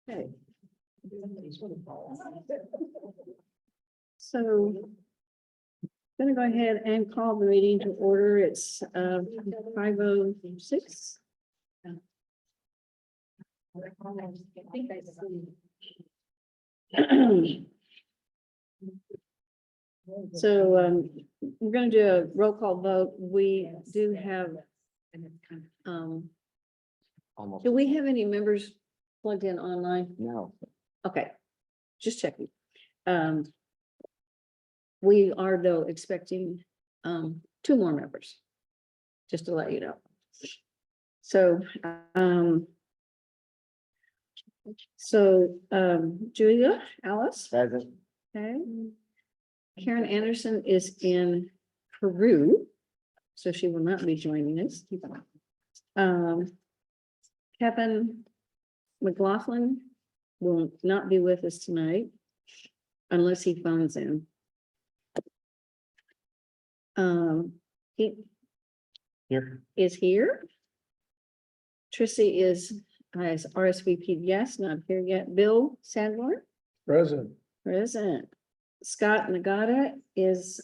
Okay. So I'm gonna go ahead and call the meeting to order. It's 5:06. So we're gonna do a roll call vote. We do have Almost. do we have any members plugged in online? No. Okay, just checking. We are though expecting two more members, just to let you know. So Julia, Alice, Present. okay. Karen Anderson is in Peru, so she will not be joining us. Kevin McLaughlin will not be with us tonight unless he phones in. He Here. is here. Trissy is as RSVP, yes, not here yet. Bill Sadler, Present. present. Scott Nagata is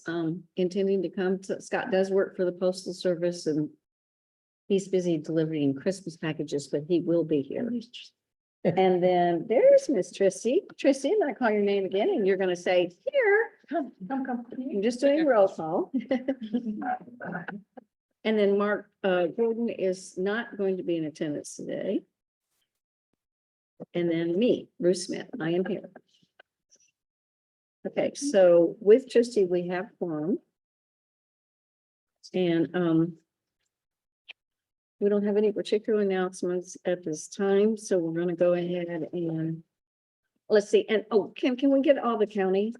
intending to come to, Scott does work for the Postal Service and he's busy delivering Christmas packages, but he will be here. And then there's Miss Trissy. Trissy, I'm gonna call your name again and you're gonna say, here. Come. I'm just doing roll call. And then Mark Gordon is not going to be in attendance today. And then me, Bruce Smith, I am here. Okay, so with Trissy, we have quorum. And we don't have any particular announcements at this time, so we're gonna go ahead and let's see, and can we get all the county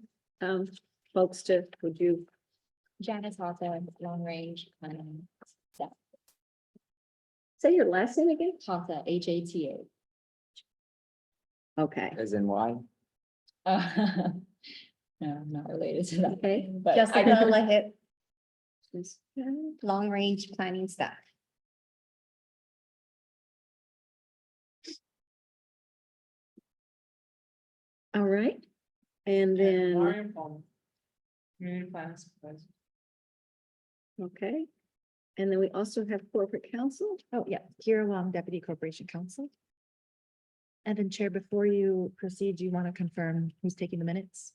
folks to, would you? Janice Hata, long range planning staff. Say your last name again? Hata, Hata. Okay, As in why? No, I'm not related to that. okay. But Jessica Lahit, Yes. long range planning staff. All right, and then, Community plans. okay. And then we also have corporate counsel. Oh, yeah, Kira Long, Deputy Corporation Counsel. And then Chair, before you proceed, do you want to confirm who's taking the minutes?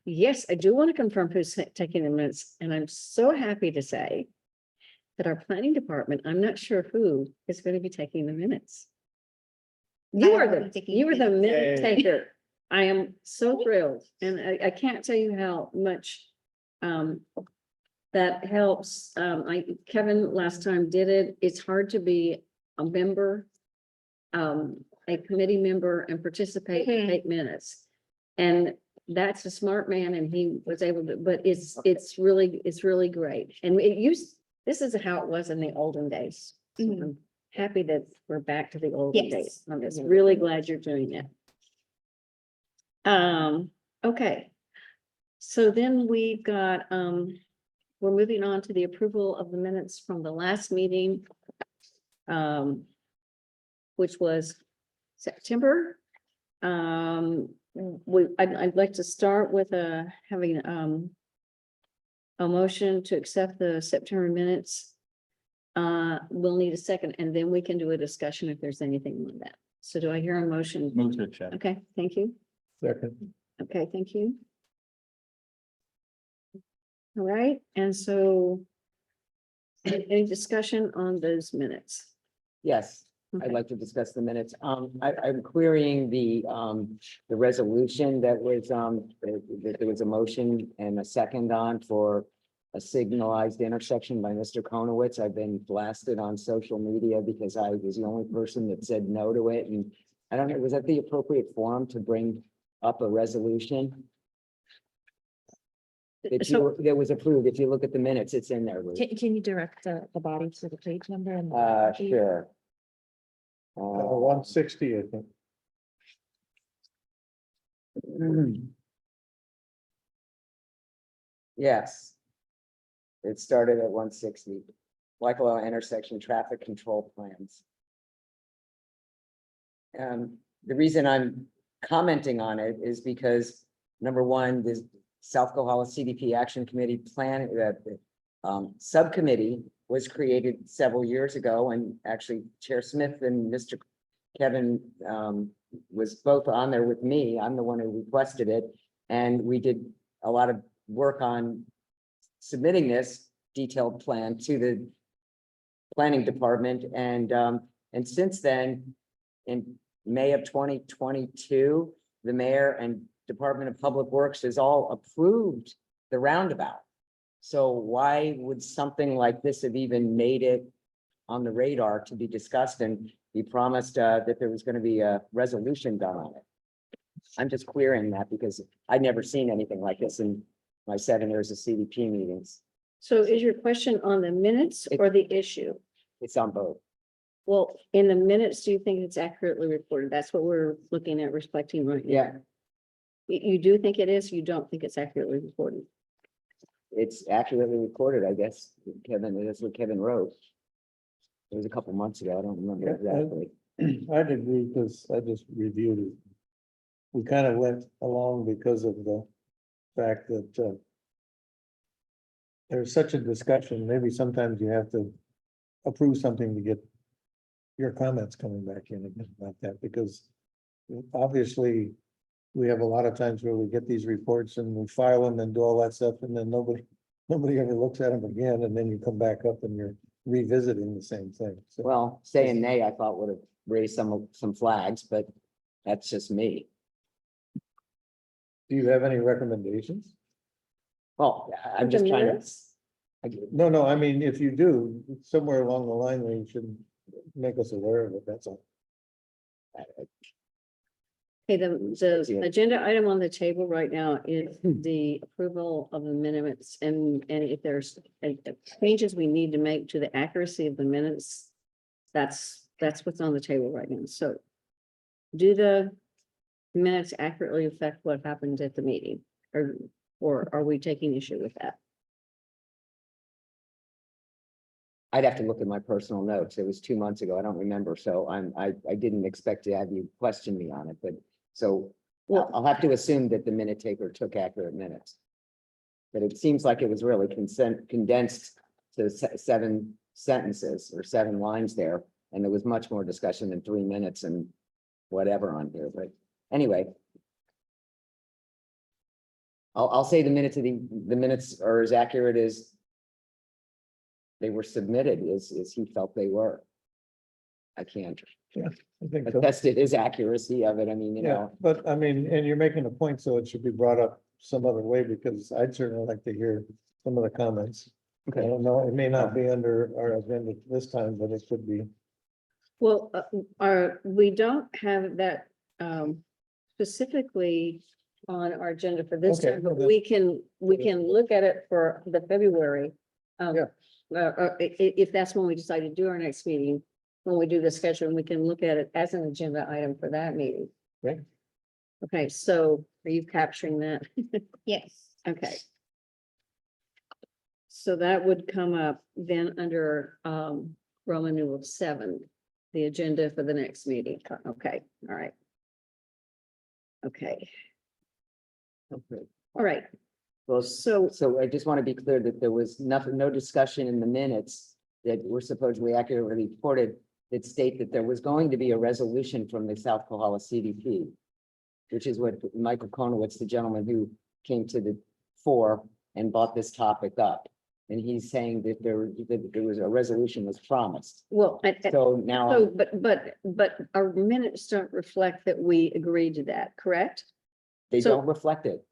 Yes, I do want to confirm who's taking the minutes, and I'm so happy to say that our planning department, I'm not sure who is going to be taking the minutes. You I are will be taking you were the minutes. minute Yay. taker. I am so thrilled, and I can't tell you how much that helps. Kevin last time did it. It's hard to be a member, a committee member and participate, and take minutes. And that's a smart man and he was able to, but it's really great. And this is how it was in the olden days. So Mhm. I'm happy that we're back to the olden Yes. days. I'm just really glad you're doing that. Okay. So then we've got, we're moving on to the approval of the minutes from the last meeting. Which was September. I'd like to start with having a motion to accept the September minutes. We'll need a second and then we can do a discussion if there's anything on that. So do I hear a motion? Move to accept. Okay, thank you. Second. Okay, thank you. All right, and so any discussion on those minutes? Yes, Okay. I'd like to discuss the minutes. I'm querying the resolution that was, that there was a motion and a second on for a signalized intersection by Mr. Konowitz. I've been blasted on social media because I was the only person that said no to it. And I don't know, was that the appropriate forum to bring up a resolution? That was approved. If you look at the minutes, it's in there. Lou. Can you direct the body to the page number and? Sure. 160, I think. Yes. It started at 160. Michael intersection traffic control plans. The reason I'm commenting on it is because, number one, the South Kohala CDP Action Committee plan, subcommittee was created several years ago, and actually Chair Smith and Mr. Kevin, was both on there with me. I'm the one who requested it, and we did a lot of work on submitting this detailed plan to the planning department, and since then, in May of 2022, the mayor and Department of Public Works has all approved the roundabout. So why would something like this have even made it on the radar to be discussed? And he promised that there was going to be a resolution done on it. I'm just querying that because I'd never seen anything like this in my 7 years of CDP meetings. So is your question on the minutes or the issue? It's on both. Well, in the minutes, do you think it's accurately reported? That's what we're looking at reflecting right now. Yeah, You do think it is, you don't think it's accurately reported? it's accurately recorded, I guess. Kevin, that's what Kevin wrote. It was a couple months ago. I don't remember Yeah, exactly. I'd agree because I just reviewed it. We kind of went along because of the fact that there's such a discussion, maybe sometimes you have to approve something to get your comments coming back in again about that, because obviously we have a lot of times where we get these reports and we file them and do all that stuff, and then nobody ever looks at them again, and then you come back up and you're revisiting the same thing. So, Well, saying nay, I thought would have raised some flags, but that's just me. do you have any recommendations? Well, I'm The just trying to. minutes? No, I mean, if you do, somewhere along the line, you should make us aware of it, that's all. Okay, the agenda item on the table right now is the approval of the minutes, and if there's changes we need to make to the accuracy of the minutes, that's what's on the table right now. So do the minutes accurately affect what happened at the meeting, or are we taking issue with that? I'd have to look at my personal notes. It was 2 months ago. I don't remember. So I didn't expect to have you question me on it, but so Well, I'll have to assume that the minute taker took accurate minutes. But it seems like it was really condensed to 7 sentences or 7 lines there. And there was much more discussion than 3 minutes and whatever on here, but anyway. I'll say the minutes are as accurate as they were submitted as he felt they were. I can't I think so. attest to his accuracy of it. I mean, you Yeah, know, but I mean, and you're making a point, so it should be brought up some other way, because I'd certainly like to hear some of the comments. I okay, don't know, it may not be under our agenda this time, but it could be. well, we don't have that specifically on our agenda for this Okay, time, but well, we can look at it for the February. Yeah. If that's when we decide to do our next meeting, when we do the schedule, we can look at it as an agenda item for that meeting. Okay. Okay, so are you capturing that? Yes. Okay. So that would come up then under Roman numeral 7, the agenda for the next meeting. Okay, all right. Okay, okay. all right. Well, So so I just want to be clear that there was nothing, no discussion in the minutes that were supposedly accurately reported that state that there was going to be a resolution from the South Kohala CDP, which is what Michael Konowitz, the gentleman who came to the fore and brought this topic up. And he's saying that there was a resolution was promised. well, So now, so, but our minutes don't reflect that we agreed to that, correct? they so- don't reflect it.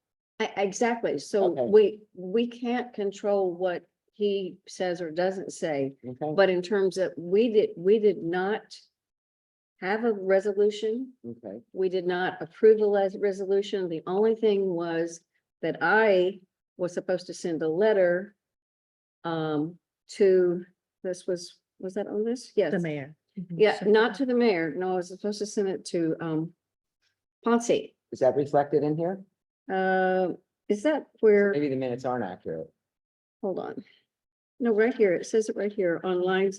Exactly. So Okay. we can't control what he says or doesn't say, Okay, but in terms of, we did not have a resolution. okay, We did not approve the resolution. The only thing was that I was supposed to send a letter to, was that on this? Yes. The mayor. Yeah, not to the mayor. No, I was supposed to send it to Ponce. is that reflected in here? Is that where, Maybe the minutes aren't accurate. hold on. No, right here. It says it right here on lines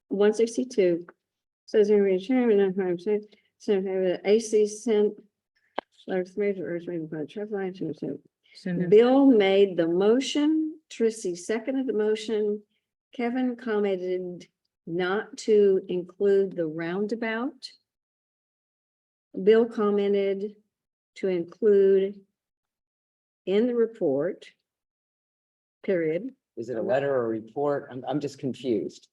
162. Says here, we chairman, I'm going to say, so have AC sent. Large major urge made by trip line to. Bill made the motion, Trissy seconded the motion. Kevin commented not to include the roundabout. Bill commented to include in the report. Period. Is it a letter or a report? I'm just confused.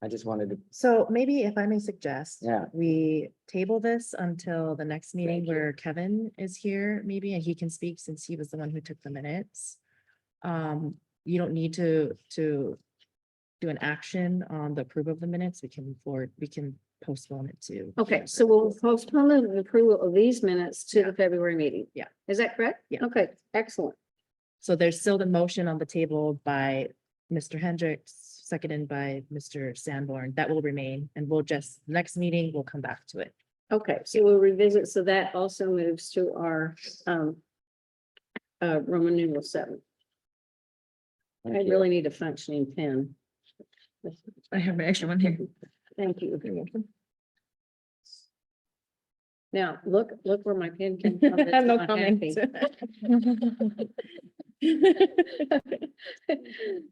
I just wanted to, So maybe if I may suggest. Yeah. We table this until the next meeting where Kevin is here, maybe, and he can speak since he was the one who took the minutes. You don't need to do an action on the approval of the minutes. We can postpone it to. Okay, so we'll postpone the approval of these minutes to Yeah. the February meeting. Yeah. Is that correct? Yeah. Okay, excellent. So there's still the motion on the table by Mr. Hendricks, seconded by Mr. Sanborn. That will remain, and we'll just, next meeting, we'll come back to it. Okay, so we'll revisit. So that also moves to our Roman numeral 7. I thank you. really need a functioning pen. I have an extra one here. Thank you. Now, look where my pen came from. That's No not comment. happy.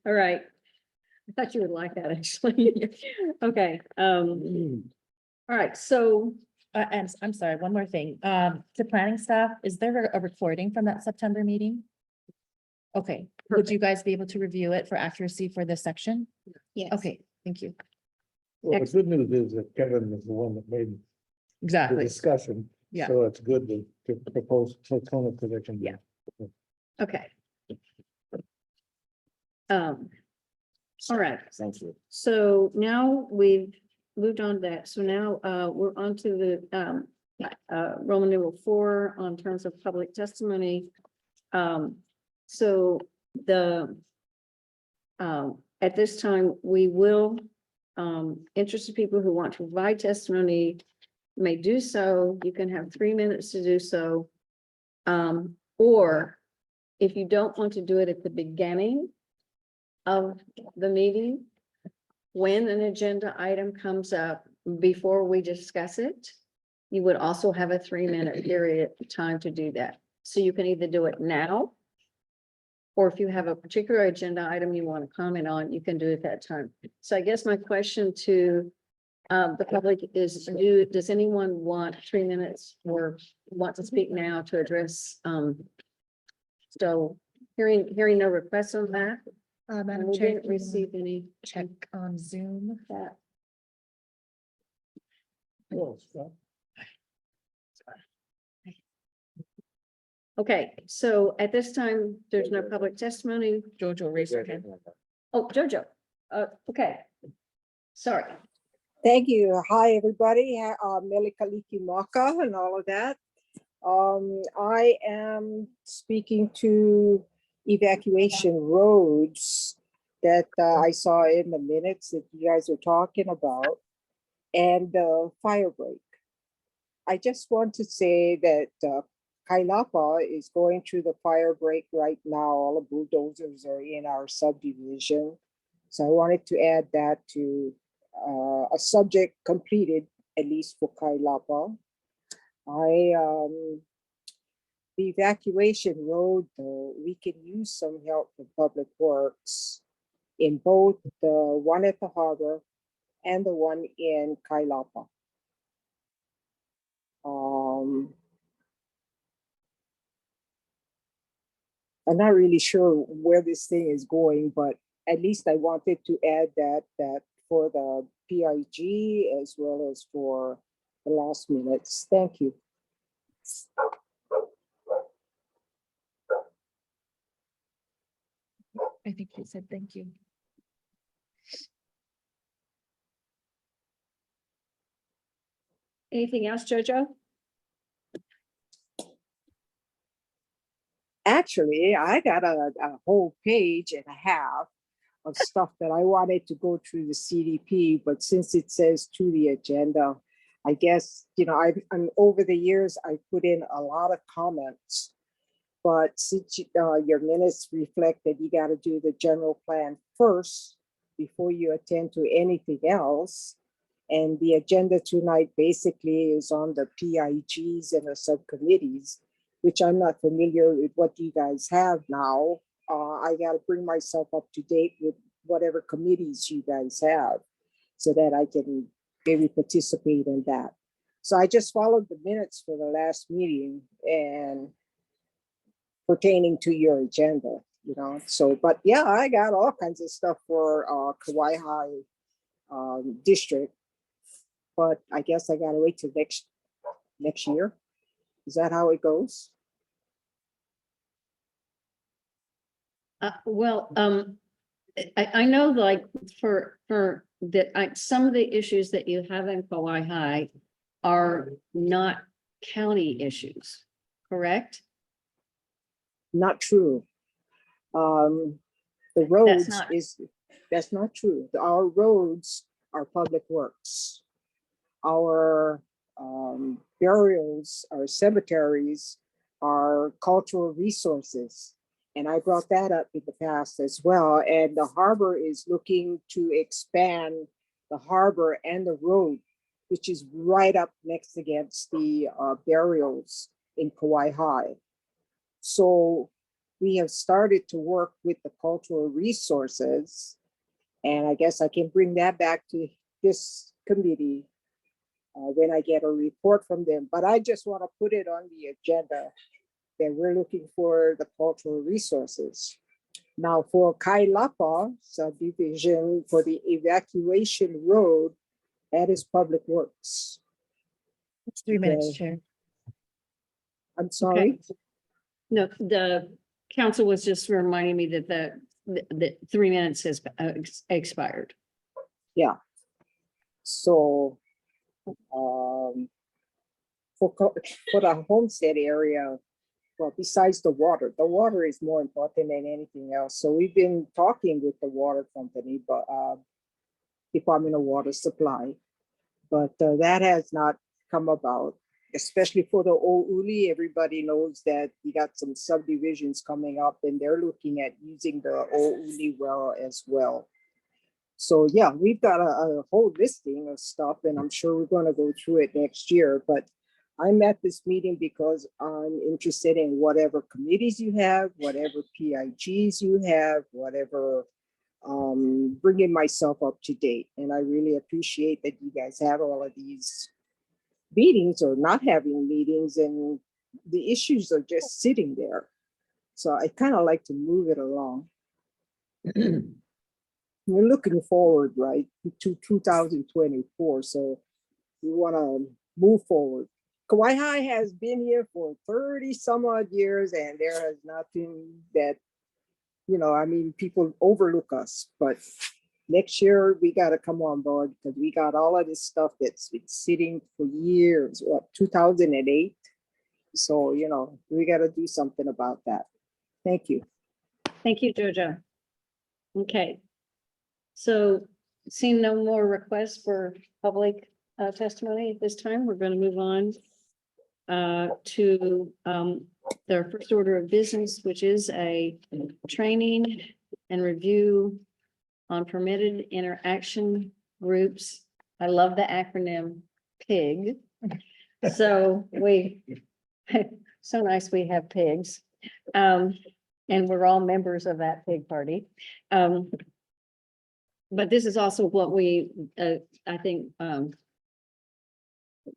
All right. I thought you would like that, actually. Okay, all right, so And I'm sorry, one more thing. To planning staff, is there a recording from that September meeting? Okay, would you guys be able to review it for accuracy for this section? Yes. Okay, thank you. Well, the good news is that Kevin is the one that made the Exactly. discussion. Yeah. So it's good to propose tone of position. Yeah. okay. All right. Thank you. So now we've moved on to that. So now we're on to the Roman numeral 4 on terms of public testimony. So the at this time, we will interested people who want to provide testimony may do so. You can have 3 minutes to do so. Or if you don't want to do it at the beginning of the meeting, when an agenda item comes up before we discuss it, you would also have a 3-minute period of time to do that. So you can either do it now, or if you have a particular agenda item you want to comment on, you can do it at that time. So I guess my question to the public is, does anyone want 3 minutes or want to speak now to address? So hearing no requests on that. Madam We Chair, didn't receive any. check on Zoom. That. Okay, so at this time, there's no public testimony. Jojo, raise your hand. Oh, Jojo, okay. Sorry. Thank you. Hi, everybody. Mele Kalikimaka and all of that. I am speaking to evacuation roads that I saw in the minutes that you guys were talking about, and fire break. I just want to say that Kailapa is going through the fire break right now. All the bulldozers are in our subdivision. So I wanted to add that to a subject completed, at least for Kailapa. The evacuation road, though, we can use some help from Public Works in both the one at the harbor and the one in Kailapa. I'm not really sure where this thing is going, but at least I wanted to add that for the PIG as well as for the last minutes. Thank you. I think you said thank you. Anything else, Jojo? Actually, I got a whole page and a half of stuff that I wanted to go through the CDP, but since it says to the agenda, I guess, I'm over the years, I put in a lot of comments. But since your minutes reflect that you got to do the general plan first before you attend to anything else, And the agenda tonight basically is on the PIGs and the subcommittees, which I'm not familiar with what you guys have now. I gotta bring myself up to date with whatever committees you guys have so that I can maybe participate in that. So I just followed the minutes for the last meeting and pertaining to your agenda, you know, so, but yeah, I got all kinds of stuff for Kauai High district. But I guess I gotta wait till next year. Is that how it goes? Well, I know like for that, some of the issues that you have in Kauai High are not county issues, correct? Not true. The roads not- that's not true. Our roads are public works. Our burials, our cemeteries are cultural resources. And I brought that up in the past as well. And the harbor is looking to expand the harbor and the road, which is right up next against the burials in Kauai High. So we have started to work with the cultural resources. And I guess I can bring that back to this committee when I get a report from them. But I just want to put it on the agenda that we're looking for the cultural resources. Now for Kailapa subdivision for the evacuation road, that is public works. It's 3 minutes, Okay. Chair. I'm sorry. No, the council was just reminding me that the 3 minutes has expired. Yeah. So for the homestead area, well, besides the water is more important than anything else. So we've been talking with the water company, but Department of Water Supply, but that has not come about, especially for the O'Uli. Everybody knows that you got some subdivisions coming up and they're looking at using the O'Uli well as well. So yeah, we've got a whole listing of stuff and I'm sure we're gonna go through it next year, but I'm at this meeting because I'm interested in whatever committees you have, whatever PIGs you have, whatever, bringing myself up to date. And I really appreciate that you guys have all of these meetings or not having meetings and the issues are just sitting there. So I kind of like to move it along. We're looking forward, right, to 2024. So we want to move forward. Kauai High has been here for 30 some odd years and there has nothing that, you know, I mean, people overlook us, but next year we got to come on board because we got all of this stuff that's been sitting for years, what, 2008. So, you know, we got to do something about that. Thank you. Thank you, Jojo. Okay. So seeing no more requests for public testimony at this time, we're going to move on to their first order of business, which is a training and review on permitted interaction groups. I love the acronym PIG. So so nice we have pigs. And we're all members of that pig party. But this is also what we, I think,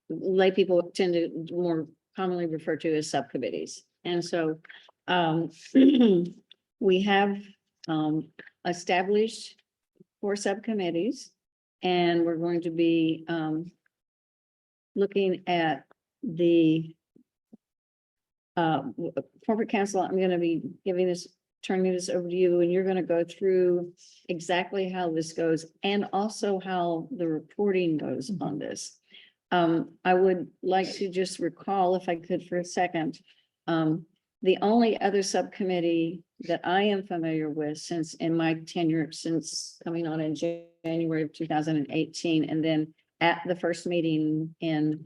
lay people tend to more commonly refer to as subcommittees. And so we have established 4 subcommittees, and we're going to be looking at the corporate council. I'm going to be turning this over to you, and you're going to go through exactly how this goes and also how the reporting goes on this. I would like to just recall, if I could for a second, the only other subcommittee that I am familiar with since in my tenure, since coming on in January of 2018, and then at the first meeting in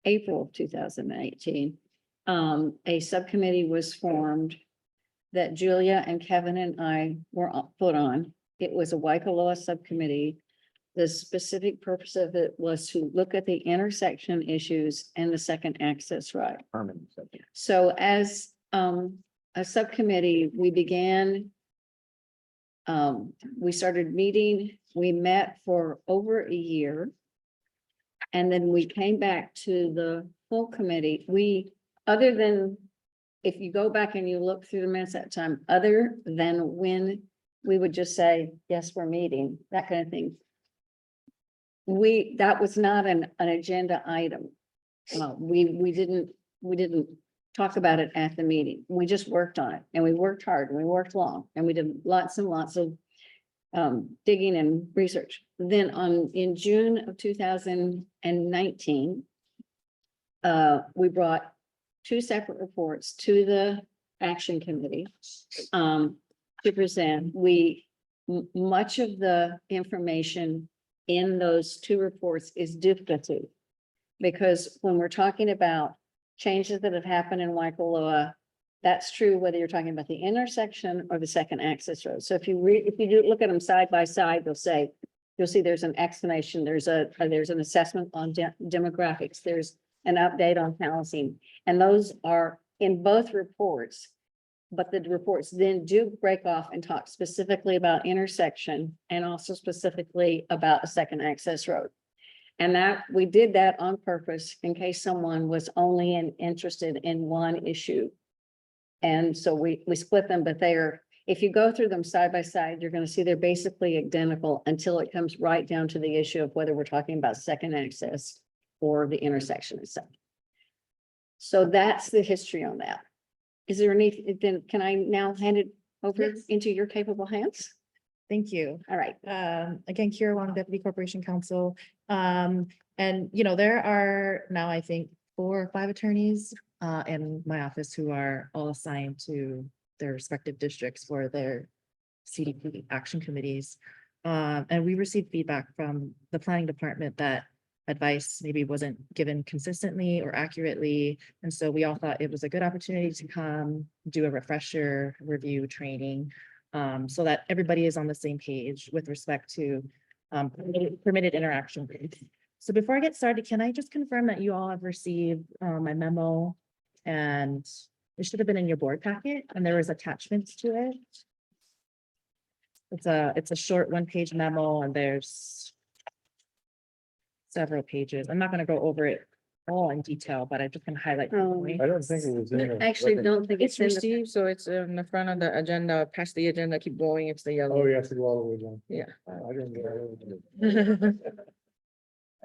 April of 2018, a subcommittee was formed that Julia and Kevin and I were put on. It was a Waikoloa subcommittee the specific purpose of it was to look at the intersection issues and the second access right. Permanent subject. So as a subcommittee, we began. We started meeting, we met for over a year. And then we came back to the full committee. Other than, if you go back and you look through the minutes at time, other than when we would just say, yes, we're meeting, that kind of thing. That was not an agenda item. We didn't talk about it at the meeting. We just worked on it and we worked hard and we worked long and we did lots and lots of digging and research. Then in June of 2019, we brought 2 separate reports to the action committee to present. Much of the information in those 2 reports is duplicative. Because when we're talking about changes that have happened in Waikoloa, that's true whether you're talking about the intersection or the second access road. So if you look at them side by side, you'll see there's an explanation, there's an assessment on demographics, there's an update on housing, and those are in both reports. But the reports then do break off and talk specifically about intersection and also specifically about a second access road. And that we did that on purpose in case someone was only interested in one issue. And so we split them, but if you go through them side by side, you're going to see they're basically identical until it comes right down to the issue of whether we're talking about second access or the intersection itself. So that's the history on that. Is there any, then can I now hand it over Yes. into your capable hands? Thank you. All right. Again, Kira Wong, Deputy Corporation Counsel. And, there are now, I think, 4 or 5 attorneys in my office who are all assigned to their respective districts for their CDP action committees. And we received feedback from the planning department that advice maybe wasn't given consistently or accurately. And so we all thought it was a good opportunity to come do a refresher review training so that everybody is on the same page with respect to permitted interaction. So before I get started, can I just confirm that you all have received my memo? And it should have been in your board packet and there was attachments to it. It's a short 1-page memo and there's several pages. I'm not going to go over it all in detail, but I just can highlight. the Oh. points. I don't think it was in there. Actually, don't think It's it's in the, received, so it's in the front of the agenda, past the agenda, keep going, it's the yellow. Oh, you have to go all the way down. Yeah. I didn't get it.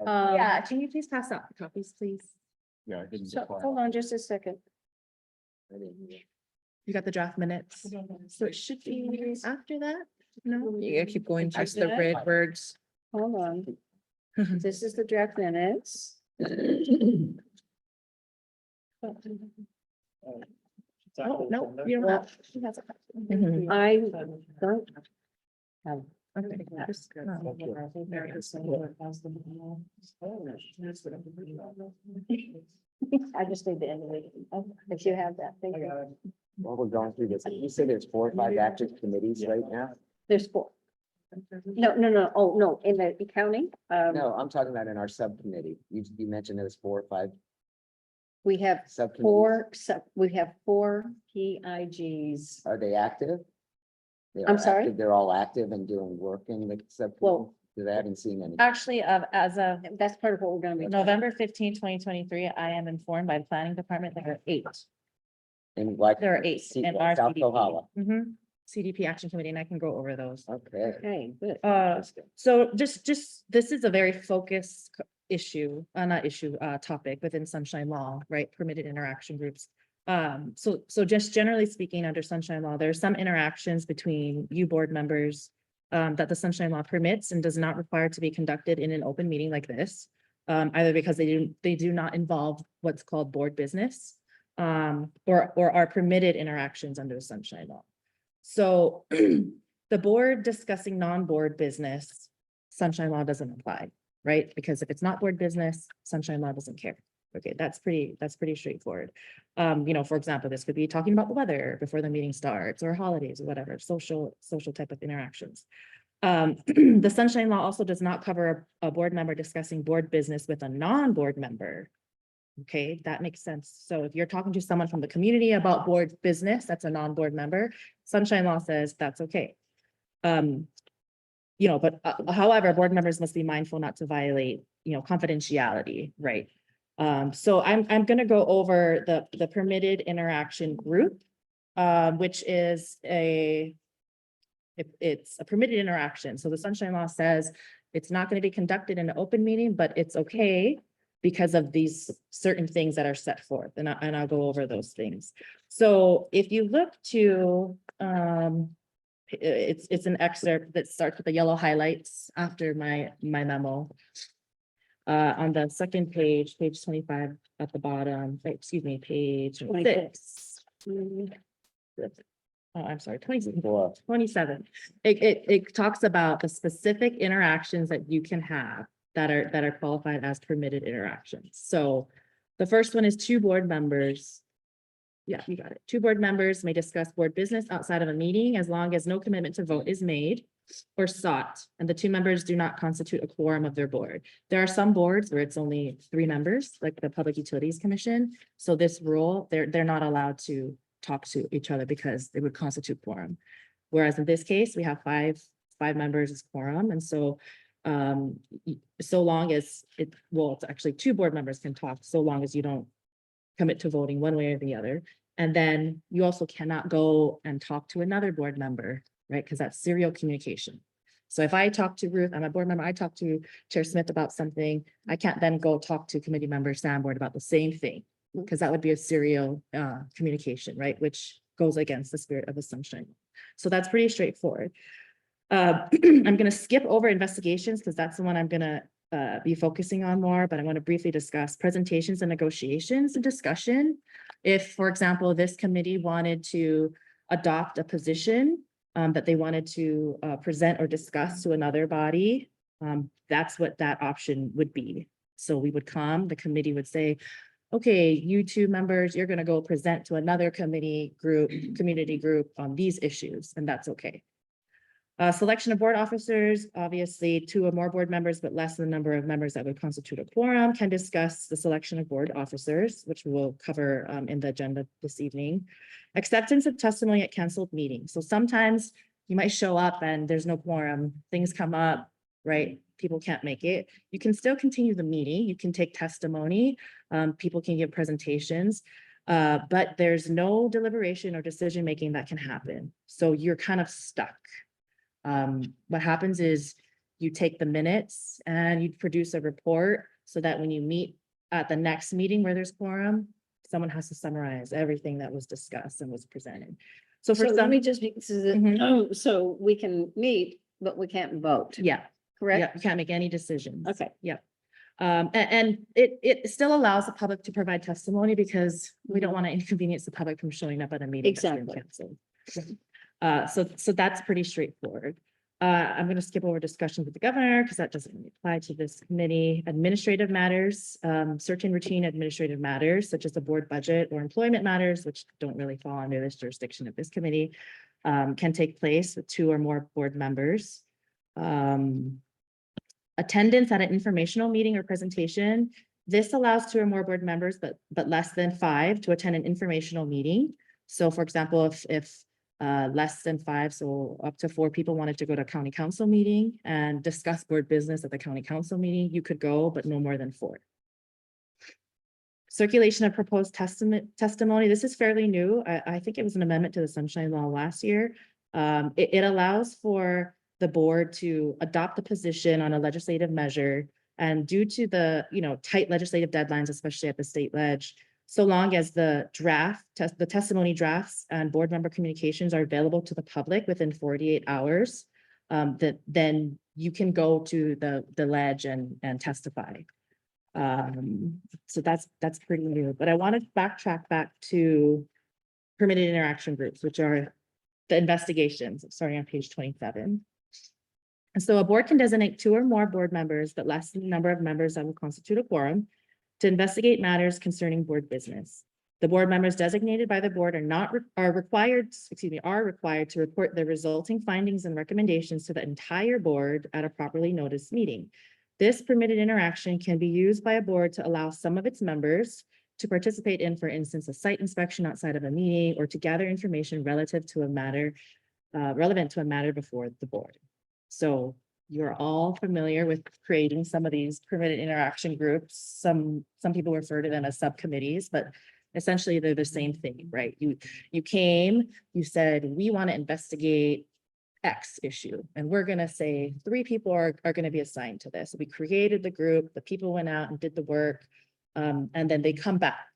Yeah, can you please pass out the copies, please? Yeah, I didn't. so, hold on just a second. You got the draft minutes? So it should be after that? No? You gotta keep going, just the that. red words. Hold on. This is the draft minutes. Oh, no, you don't have. She has a- Mhm. I don't have. Okay. I just need the end of it. Oh, if you have that, thank you. While we're going through this, you said there's 4 or 5 active committees right now? There's 4. No. Oh, no, in the county, No, I'm talking about in our subcommittee. You mentioned there's 4 or 5 we have subcommittees. we have 4 PIGs. Are they active? They I'm are sorry? active, they're all active and doing work in the subcommittee? Well- Because I haven't seen any. Actually, as of That's part of what we're gonna be. November 15, 2023, I am informed by the planning department there are 8. In like. There are 8 in our South CDP. Kohala. CDP action committee, and I can go over those. Okay. Okay, good. So just, this is a very focused topic within Sunshine Law, right? Permitted interaction groups. So just generally speaking, under Sunshine Law, there are some interactions between you board members that the Sunshine Law permits and does not require to be conducted in an open meeting like this. Either because they do not involve what's called board business or are permitted interactions under the Sunshine Law. So the board discussing non-board business, Sunshine Law doesn't apply, right? Because if it's not board business, Sunshine Law doesn't care. Okay, that's pretty straightforward. For example, this could be talking about the weather before the meeting starts or holidays or whatever, social type of interactions. The Sunshine Law also does not cover a board member discussing board business with a non-board member. Okay, that makes sense. So if you're talking to someone from the community about board business, that's a non-board member, Sunshine Law says that's okay. But however, board members must be mindful not to violate, confidentiality, right? So I'm gonna go over the permitted interaction group, which is it's a permitted interaction. So the Sunshine Law says it's not going to be conducted in an open meeting, but it's okay because of these certain things that are set forth, and I'll go over those things. So if you look to, it's an excerpt that starts with the yellow highlights after my memo. On the second page, page 25 at the bottom, excuse me, page 26. Oh, I'm sorry, 27. It talks about the specific interactions that you can have that are qualified as permitted interactions. So the first one is two board members. Yeah, you got it. Two board members may discuss board business outside of a meeting as long as no commitment to vote is made or sought, and the two members do not constitute a quorum of their board. There are some boards where it's only 3 members, like the Public Utilities Commission. So this rule, they're not allowed to talk to each other because it would constitute quorum. Whereas in this case, we have five members as quorum. And so so long as it's actually 2 board members can talk, so long as you don't commit to voting one way or the other. And then you also cannot go and talk to another board member, right? Because that's serial communication. So if I talk to Ruth, I'm a board member, I talk to Chair Smith about something, I can't then go talk to committee member Sanborn about the same thing, because that would be a serial communication, right? Which goes against the spirit of the Sunshine. So that's pretty straightforward. I'm going to skip over investigations because that's the one I'm going to be focusing on more, but I want to briefly discuss presentations and negotiations and discussion. If, for example, this committee wanted to adopt a position that they wanted to present or discuss to another body, that's what that option would be. So we would come, the committee would say, okay, you 2 members, you're going to go present to another committee group, community group on these issues, and that's okay. Selection of board officers, obviously 2 or more board members, but less than the number of members that would constitute a quorum, can discuss the selection of board officers, which we will cover in the agenda this evening. Acceptance of testimony at canceled meetings. So sometimes you might show up and there's no quorum, things come up, right? People can't make it. You can still continue the meeting. You can take testimony. People can give presentations, but there's no deliberation or decision-making that can happen. So you're kind of stuck. What happens is you take the minutes and you produce a report so that when you meet at the next meeting where there's quorum, someone has to summarize everything that was discussed and was presented. So for So let some, me just, so we can meet, but we can't vote, yeah, correct? you can't make any decisions. Okay. Yeah. And it still allows the public to provide testimony because we don't want to inconvenience the public from showing up at a meeting that's been Exactly. canceled. So that's pretty straightforward. I'm going to skip over discussions with the governor because that doesn't really apply to this committee. Administrative matters, certain routine administrative matters, such as the board budget or employment matters, which don't really fall under this jurisdiction of this committee, can take place with 2 or more board members. Attendance at an informational meeting or presentation. This allows 2 or more board members, but less than 5 to attend an informational meeting. So for example, if less than 5, so up to 4 people wanted to go to a county council meeting and discuss board business at the county council meeting, you could go, but no more than 4. Circulation of proposed testimony. This is fairly new. I think it was an amendment to the Sunshine Law last year. It allows for the board to adopt a position on a legislative measure, and due to the tight legislative deadlines, especially at the state ledge, so long as the testimony drafts and board member communications are available to the public within 48 hours, then you can go to the ledge and testify. So that's pretty new, but I want to backtrack back to permitted interaction groups, which are the investigations, starting on page 27. And so a board can designate 2 or more board members, but less than the number of members that will constitute a quorum, to investigate matters concerning board business. The board members designated by the board are required to report the resulting findings and recommendations to the entire board at a properly noticed meeting. This permitted interaction can be used by a board to allow some of its members to participate in, for instance, a site inspection outside of a meeting, or to gather information relative to a matter relevant to a matter before the board. So you're all familiar with creating some of these permitted interaction groups. Some people refer to them as subcommittees, but essentially they're the same thing, right? You came, you said, we want to investigate X issue, and we're gonna say 3 people are gonna be assigned to this. We created the group, the people went out and did the work, and then they come back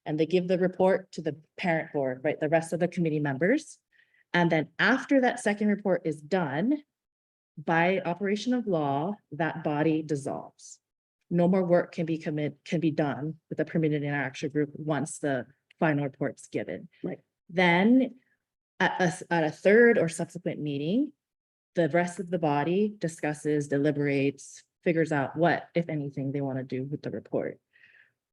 and they give the report to the parent board, right? The rest of the committee members. And then after that second report is done, by operation of law, that body dissolves. No more work can be done with the permitted interaction group once the final report's given. Right. Then at a third or subsequent meeting, the rest of the body discusses, deliberates, figures out what, if anything, they want to do with the report.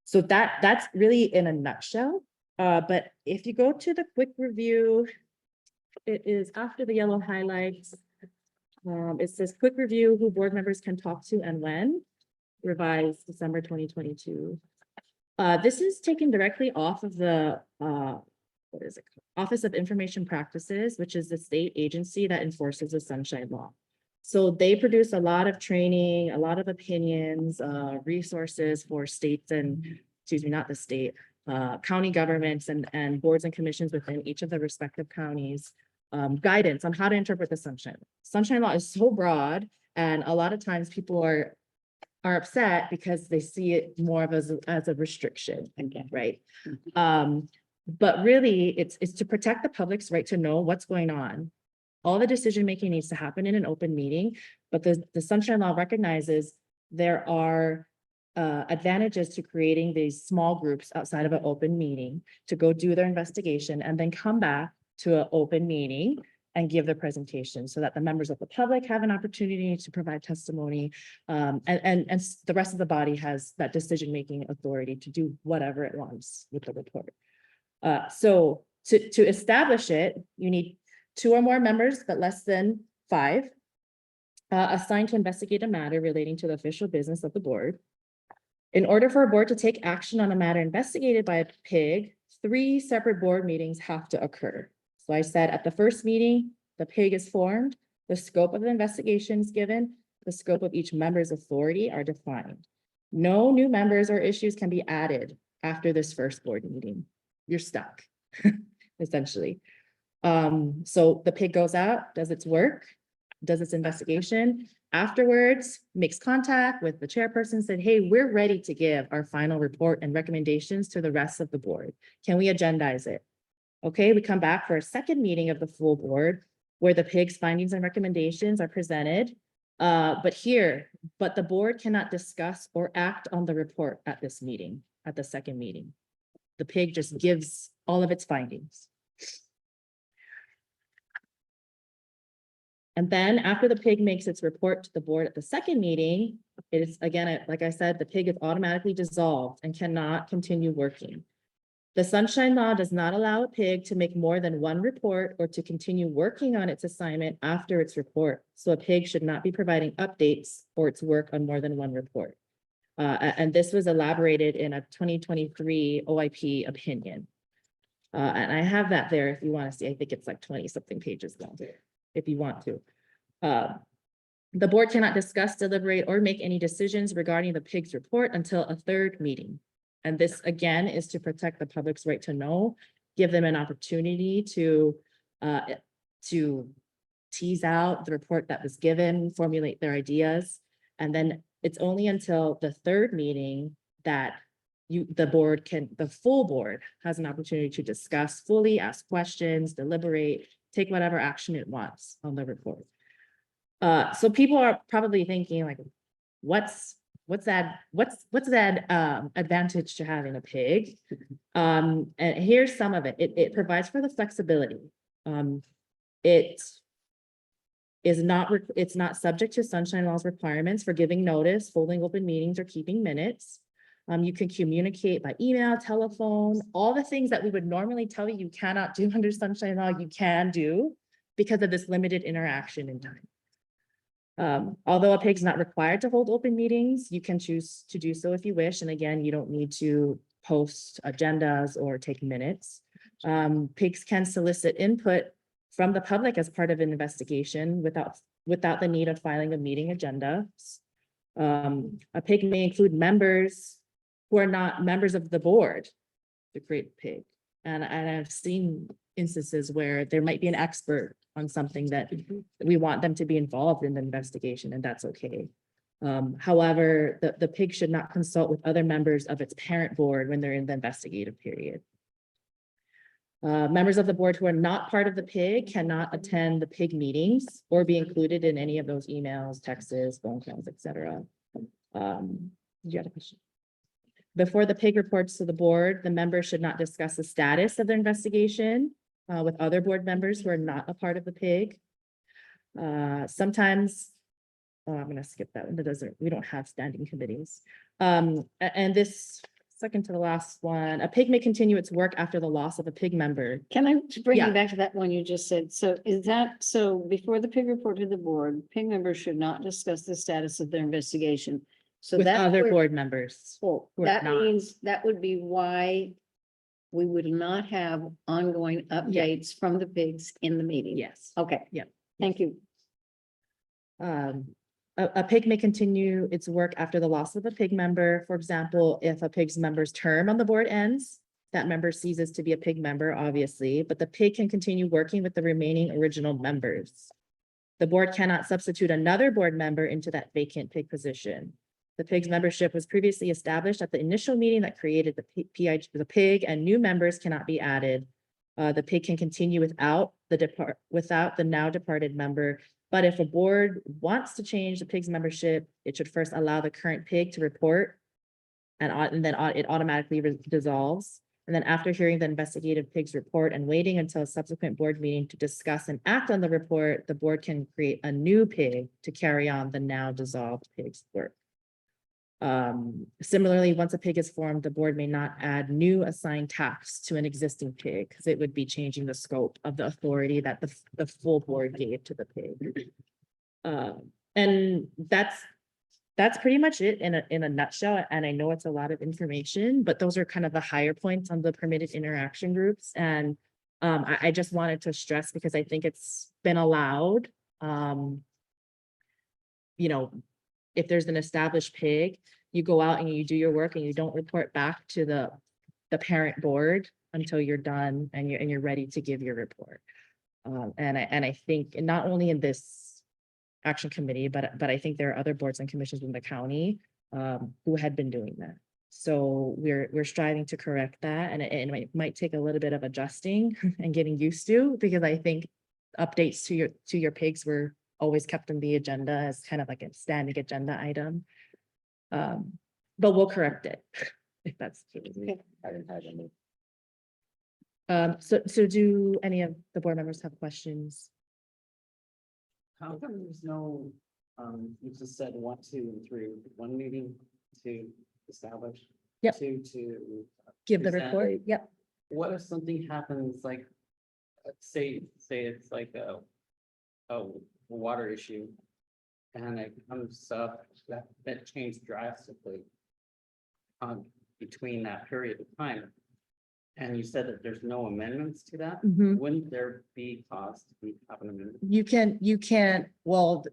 So that's really in a nutshell. But if you go to the quick review, it is after the yellow highlights. It says quick review, who board members can talk to and when, revised December 2022. This is taken directly off of the, what is it called? Office of Information Practices, which is the state agency that enforces the Sunshine Law. So they produce a lot of training, a lot of opinions, resources for states and, excuse me, not the state, county governments and boards and commissions within each of the respective counties. Guidance on how to interpret the Sunshine Law. Sunshine Law is so broad, and a lot of times people are upset because they see it more of as a restriction, again, right? But really, it's to protect the public's right to know what's going on. All the decision-making needs to happen in an open meeting, but the Sunshine Law recognizes there are advantages to creating these small groups outside of an open meeting to go do their investigation and then come back to an open meeting and give their presentation so that the members of the public have an opportunity to provide testimony. And the rest of the body has that decision-making authority to do whatever it wants with the report. So to establish it, you need 2 or more members, but less than 5, assigned to investigate a matter relating to the official business of the board. In order for a board to take action on a matter investigated by a PIG, 3 separate board meetings have to occur. So I said at the first meeting, the PIG is formed, the scope of the investigation is given, the scope of each member's authority are defined. No new members or issues can be added after this first board meeting. You're stuck, essentially. So the PIG goes out, does its work, does its investigation, afterwards makes contact with the chairperson, said, hey, we're ready to give our final report and recommendations to the rest of the board. Can we agendize it? Okay, we come back for a second meeting of the full board where the PIG's findings and recommendations are presented. But the board cannot discuss or act on the report at this meeting, at the second meeting. The PIG just gives all of its findings. And then after the PIG makes its report to the board at the second meeting, it is again, like I said, the PIG is automatically dissolved and cannot continue working. The Sunshine Law does not allow a PIG to make more than 1 report or to continue working on its assignment after its report. So a PIG should not be providing updates or its work on more than 1 report. And this was elaborated in a 2023 OIP opinion. And I have that there if you want to see. I think it's like 20 something pages long, if you want to. The board cannot discuss, deliberate, or make any decisions regarding the PIG's report until a 3rd meeting. And this, again, is to protect the public's right to know, give them an opportunity to tease out the report that was given, formulate their ideas. And then it's only until the 3rd meeting that the full board has an opportunity to discuss fully, ask questions, deliberate, take whatever action it wants on the report. So people are probably thinking like, what's that advantage to having a PIG? And here's some of it. It provides for the flexibility. It's not subject to Sunshine Law's requirements for giving notice, holding open meetings, or keeping minutes. You can communicate by email, telephone, all the things that we would normally tell you cannot do under sunshine law, you can do because of this limited interaction in time. Although a PIG's not required to hold open meetings, you can choose to do so if you wish. And again, you don't need to post agendas or take minutes. PIGs can solicit input from the public as part of an investigation without the need of filing a meeting agenda. A PIG may include members who are not members of the board to create a PIG. And I've seen instances where there might be an expert on something that we want them to be involved in the investigation, and that's okay. However, the PIG should not consult with other members of its parent board when they're in the investigative period. Members of the board who are not part of the PIG cannot attend the PIG meetings or be included in any of those emails, texts, phone calls, etc. Did you have a question? Before the PIG reports to the board, the member should not discuss the status of their investigation with other board members who are not a part of the PIG. Sometimes, I'm gonna skip that one, we don't have standing committees. And this second to the last one, a PIG may continue its work after the loss of a PIG member. Can I bring Yeah. you back to that one you just said? So is that, so before the PIG report to the board, PIG members should not discuss the status of their investigation. So With that other would- board members. Well, who are that not. means that would be why we would not have ongoing updates from the pigs in the meeting. Yes. Okay. Yep. Thank you. A PIG may continue its work after the loss of a PIG member. For example, if a PIG's member's term on the board ends, that member ceases to be a PIG member, obviously, but the PIG can continue working with the remaining original members. The board cannot substitute another board member into that vacant PIG position. The PIG's membership was previously established at the initial meeting that created the PIG, and new members cannot be added. The PIG can continue without the now departed member. But if a board wants to change the PIG's membership, it should first allow the current PIG to report. And then it automatically dissolves. And then after hearing the investigative PIG's report and waiting until a subsequent board meeting to discuss and act on the report, the board can create a new PIG to carry on the now dissolved PIG's work. Similarly, once a PIG is formed, the board may not add new assigned tasks to an existing PIG because it would be changing the scope of the authority that the full board gave to the PIG. And that's pretty much it in a nutshell. And I know it's a lot of information, but those are kind of the higher points on the permitted interaction groups. And I just wanted to stress because I think it's been allowed. You know, if there's an established PIG, you go out and you do your work and you don't report back to the parent board until you're done and you're ready to give your report. And I think not only in this action committee, but I think there are other boards and commissions in the county who had been doing that. So we're striving to correct that, and it might take a little bit of adjusting and getting used to, because I think updates to your PIGs were always kept on the agenda as kind of like a standing agenda item. But we'll correct it if that's the case. I didn't have any. So do any of the board members have questions? How come there's no, you just said 1, 2, and 3, one meeting to establish? Yep. Two to. Give the present? report? Yep. What if something happens, like, say it's like a water issue. And it comes up that changed drastically. Between that period of time. And you said that there's no amendments to that, Mhm. wouldn't there be cause to have an amendment? You can, well,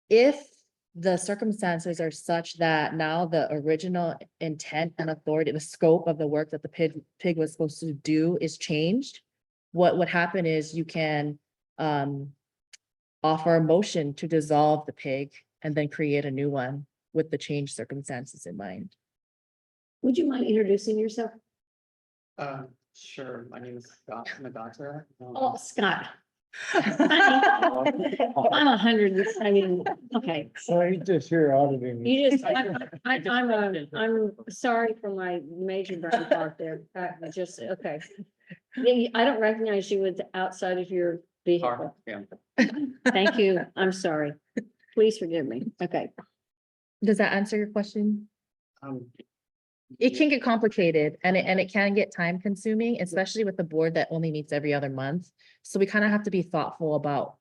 if the circumstances are such that now the original intent and authority, the scope of the work that the PIG was supposed to do is changed, what would happen is you can offer a motion to dissolve the PIG and then create a new one with the changed circumstances in mind. Would you mind introducing yourself? Sure, my name is Scott Nagata. Oh, Scott. I'm 100, I mean, okay. So I just hear auditing. You just, I'm sorry for my major brain fart there. Just, okay. Yeah, I don't recognize you with outside of your vehicle. Yeah. Thank you. I'm sorry. Please forgive me. Okay. Does that answer your question? It can get complicated and it can get time consuming, especially with the board that only meets every other month. So we kind of have to be thoughtful about,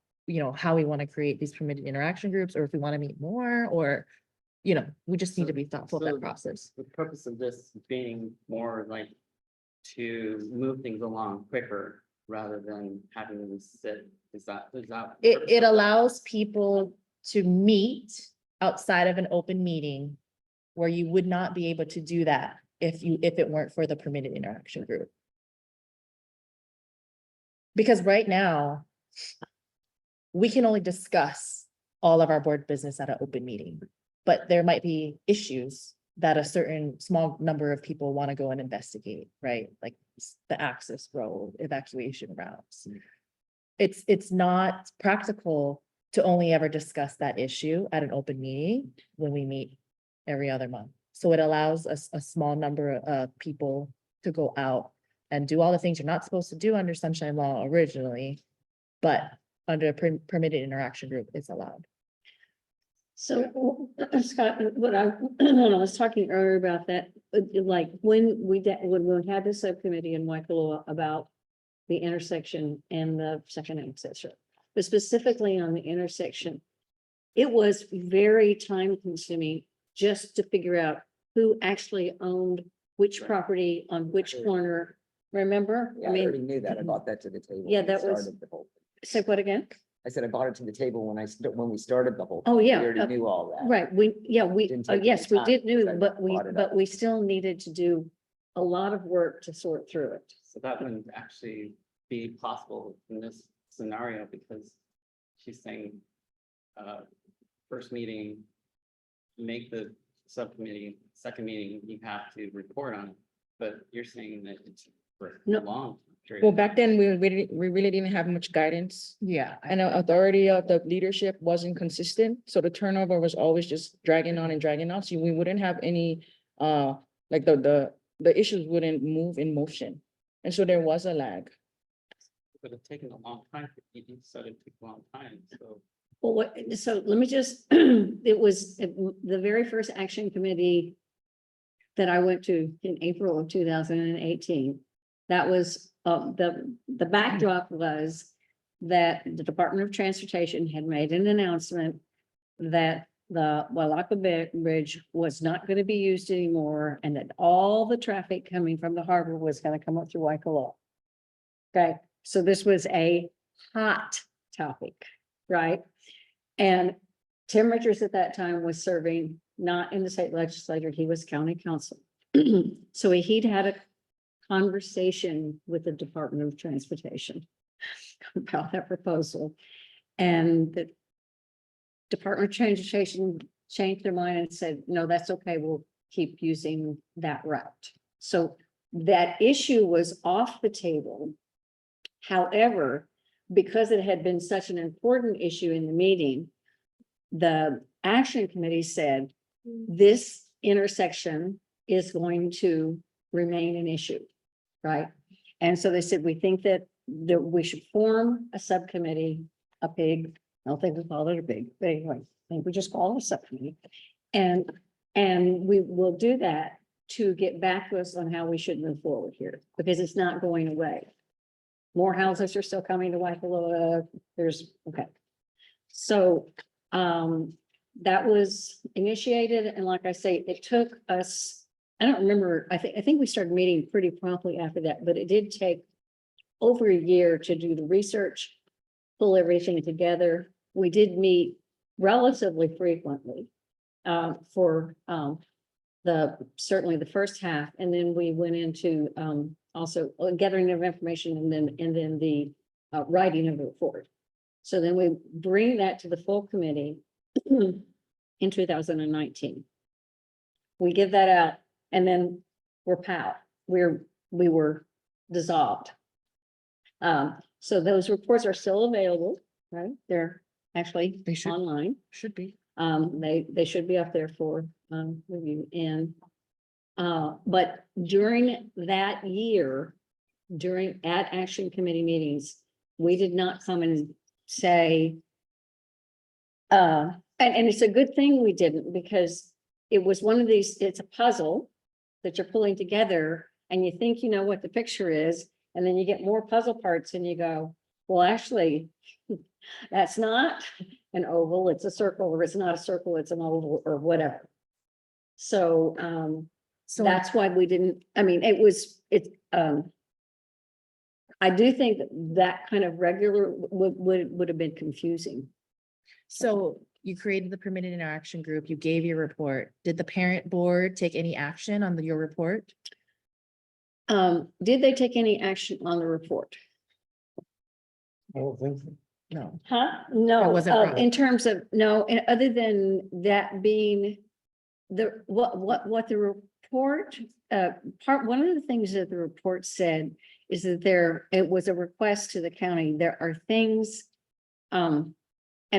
how we want to create these permitted interaction groups, or if we want to meet more, or, we just need to be thoughtful of So- that process. The purpose of this being more like to move things along quicker rather than having them sit, is that? the purpose It of that? allows people to meet outside of an open meeting where you would not be able to do that if it weren't for the permitted interaction group. Because right now, we can only discuss all of our board business at an open meeting, but there might be issues that a certain small number of people want to go and investigate, right? Like the access road, evacuation routes. It's not practical to only ever discuss that issue at an open meeting when we meet every other month. So it allows us a small number of people to go out and do all the things you're not supposed to do under sunshine law originally, but under a permitted interaction group, it's allowed. So Scott, when I was talking earlier about that, like when we had the subcommittee in Waikoloa about the intersection and the second access road, but specifically on the intersection, it was very time consuming just to figure out who actually owned which property on which corner. Remember? Yeah, I already knew that. I brought that to the table. Yeah, when we that was- started the whole thing. Say what again? I said I brought it to the table when we started the whole. Oh, thing. yeah, We already okay. knew all that. Right, we Didn't take yes, any we time did because know, I but brought it up. we still needed to do a lot of work to sort through it. So that wouldn't actually be possible in this scenario because she's saying, first meeting, make the subcommittee, second meeting, you have to report on it. But you're saying that it's for a No. long period. Well, of back time. then, we really didn't have much guidance. Yeah. And the authority of the leadership wasn't consistent, so the turnover was always just dragging on and dragging on, so we wouldn't have any, like the issues wouldn't move in motion. And so there was a lag. It would have taken a long time for you said it took a long time, so. Well, so let me just, it was the very first action committee that I went to in April of 2018. That was, the backdrop was that the Department of Transportation had made an announcement that the Walaka Bridge was not going to be used anymore and that all the traffic coming from the harbor was going to come up through Waikoloa. Okay, so this was a hot topic, right? And Tim Richards at that time was serving not in the state legislature, he was county council. So he'd had a conversation with the Department of Transportation about that proposal. And the Department of Transportation changed their mind and said, no, that's okay, we'll keep using that route. So that issue was off the table. However, because it had been such an important issue in the meeting, the action committee said, this intersection is going to remain an issue, right? And so they said, we think that we should form a subcommittee, a pig. I don't think we call it a pig, but anyway, I think we just call it a subcommittee. And we will do that to get back to us on how we should move forward here, because it's not going away. More houses are still coming to Waikoloa. Okay. So, that was initiated, and like I say, it took us, I don't remember, I think we started meeting pretty promptly after that, but it did take over a year to do the research, pull everything together. We did meet relatively frequently for certainly the first half, and then we went into also gathering of information and then the writing of the report. So then we bring that to the full committee in 2019. We give that out and then we're POW. We were dissolved. So those reports are still available, right? They're actually They should. online. Should be. They should be up there for review. And but during that year, at action committee meetings, we did not come and say, and it's a good thing we didn't, because it was one of these, it's a puzzle that you're pulling together and you think you know what the picture is, and then you get more puzzle parts and you go, well, actually, that's not an oval, it's a circle, or it's not a circle, it's an oval, or whatever. So, So that's why we didn't, I mean, I do think that kind of regular would have been confusing. So you created the permitted interaction group, you gave your report. Did the parent board take any action on your report? Did they take any action on the report? I don't think so. No. Huh? No, wasn't brought in terms of, no, and other than that being what the report, one of the things that the report said is that it was a request to the county. There are things, and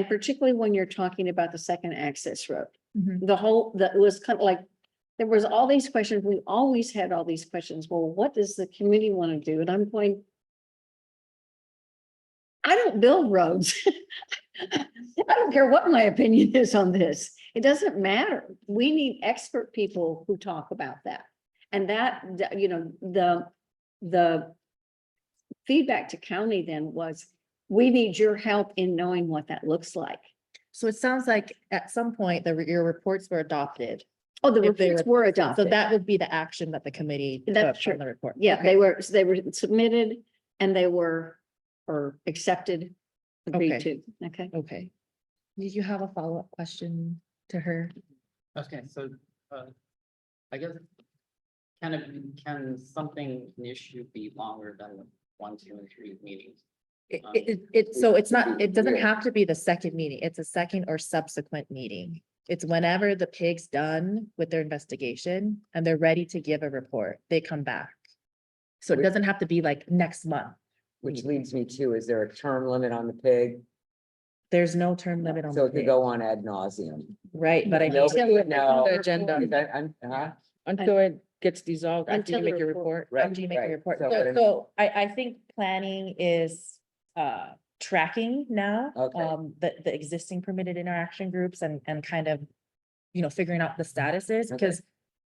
particularly when you're talking about the second access road, Mhm. that was kind of like, there was all these questions. We always had all these questions. Well, what does the committee want to do? And I'm going, I don't build roads. I don't care what my opinion is on this. It doesn't matter. We need expert people who talk about that. And that, you know, the feedback to county then was, we need your help in knowing what that looks like. So it sounds like at some point your reports were adopted. Oh, the If they reports were So adopted. that would be the action that the committee That's took on true. the report. Yeah, Okay. they were submitted and they were, or accepted, agreed Okay. to, okay? Okay. Did you have a follow-up question to her? Okay, so, I guess, can something, an issue be longer than the 1, 2, and 3 meetings? So it's not, it doesn't have to be the second meeting. It's a second or subsequent meeting. It's whenever the pig's done with their investigation and they're ready to give a report, they come back. So it doesn't have to be like next month. Which leads me to, is there a term limit on the pig? There's no term limit on So the it could pig, go on ad nauseum. right? But I Nobody think would know. The agenda, Huh? until it gets dissolved, after Until you the make your report. report. after you make a Right, report. so- So I think planning is tracking now. Okay. The existing permitted interaction groups and kind of, you know, figuring out the statuses, Okay. because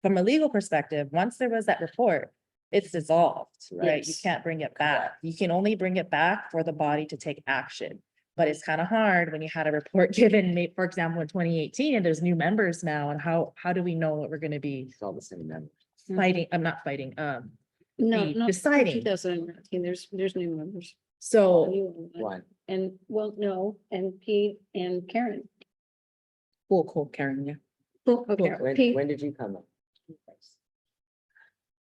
from a legal perspective, once there was that report, it's dissolved, right? You Yes. can't bring it back. You can only bring it back for the body to take action. But it's kind of hard when you had a report given, for example, in 2018, and there's new members now, and how do we know what we're gonna be It's all the same number. fighting? I'm not fighting, No, be not deciding. 2019, there's new members. so. One. And, well, no, and Pete and Karen. Cool, Karen, yeah. Oh, okay, When Pete, did you come up?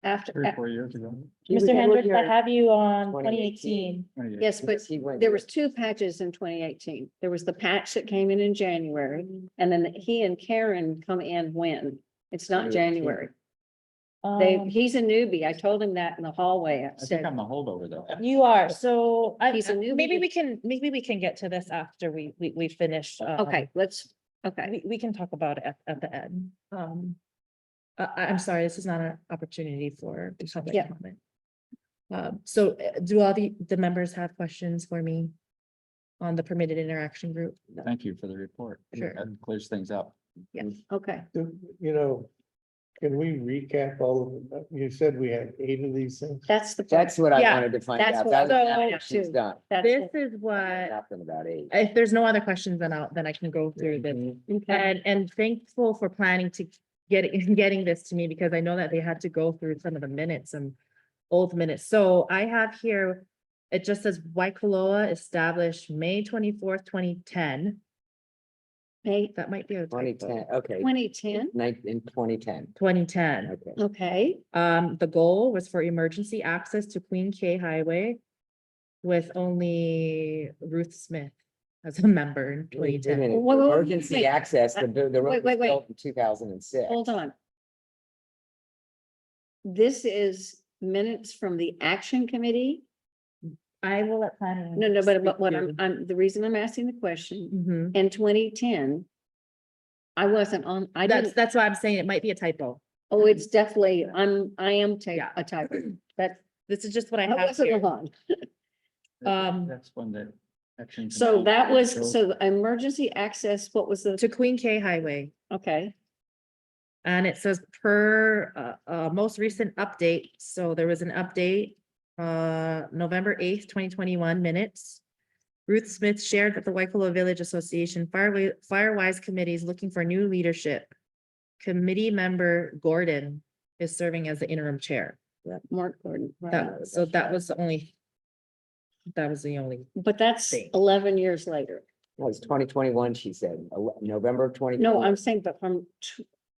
after, 4 years ago. He was Mr. Hendricks, I here have you on 2018. 2018. yes, but He went there there. was 2 patches in 2018. There was the patch that came in January, and then he and Karen come in when? It's not 2018. January. Um, He's a newbie. I told him that in the hallway. I I think said, I'm a holdover though. You are, so He's a newbie. maybe we can get to this after we finish. okay, okay. We can talk about it at the end. I'm sorry, this is not an opportunity for public Yeah. comment. So do all the members have questions for me on the permitted interaction group? Thank you for the report. Sure. That clears things up. Okay, You know, can we recap all of them? You said we had 8 of these things. that's the. That's what I Yeah, wanted to find that's out. what That was I the wanted action's to. done. That's This it. is what, Nothing about 8. if there's no other questions, then I can go through this. Okay. And thankful for planning to getting this to me, because I know that they had to go through some of the minutes and old minutes. So I have here, it just says Waikoloa established May 24th, 2010. May That might be a typo. 2010, okay. 2010, In 2010, 2010. okay. okay, The goal was for emergency access to Queen K Highway with only Ruth Smith as a member in Wait a 2010. minute, Wait, wait, wait, emergency wait. access, the road was wait. built in 2006. hold on. This is minutes from the action committee? I will let planning. No, but speak what to- the reason I'm asking the question, Mhm. in 2010, I wasn't on, I didn't, That's why I'm saying it might be a typo. oh, it's definitely, I am Yeah. a typer. That, This is just what I I have wasn't here. alone. That's when the action. So committee that was, showed- so emergency access, what was the, To Queen K Highway. okay, And it says per most recent update, so there was an update, November 8th, 2021 minutes. Ruth Smith shared that the Waikolo Village Association Firewise Committee is looking for new leadership. Committee member Gordon is serving as the interim chair. Mark Gordon. right. So that was the only. That was the only, But that's Thing. 11 years later. It was 2021, she said, November of 20. No, I'm saying, but from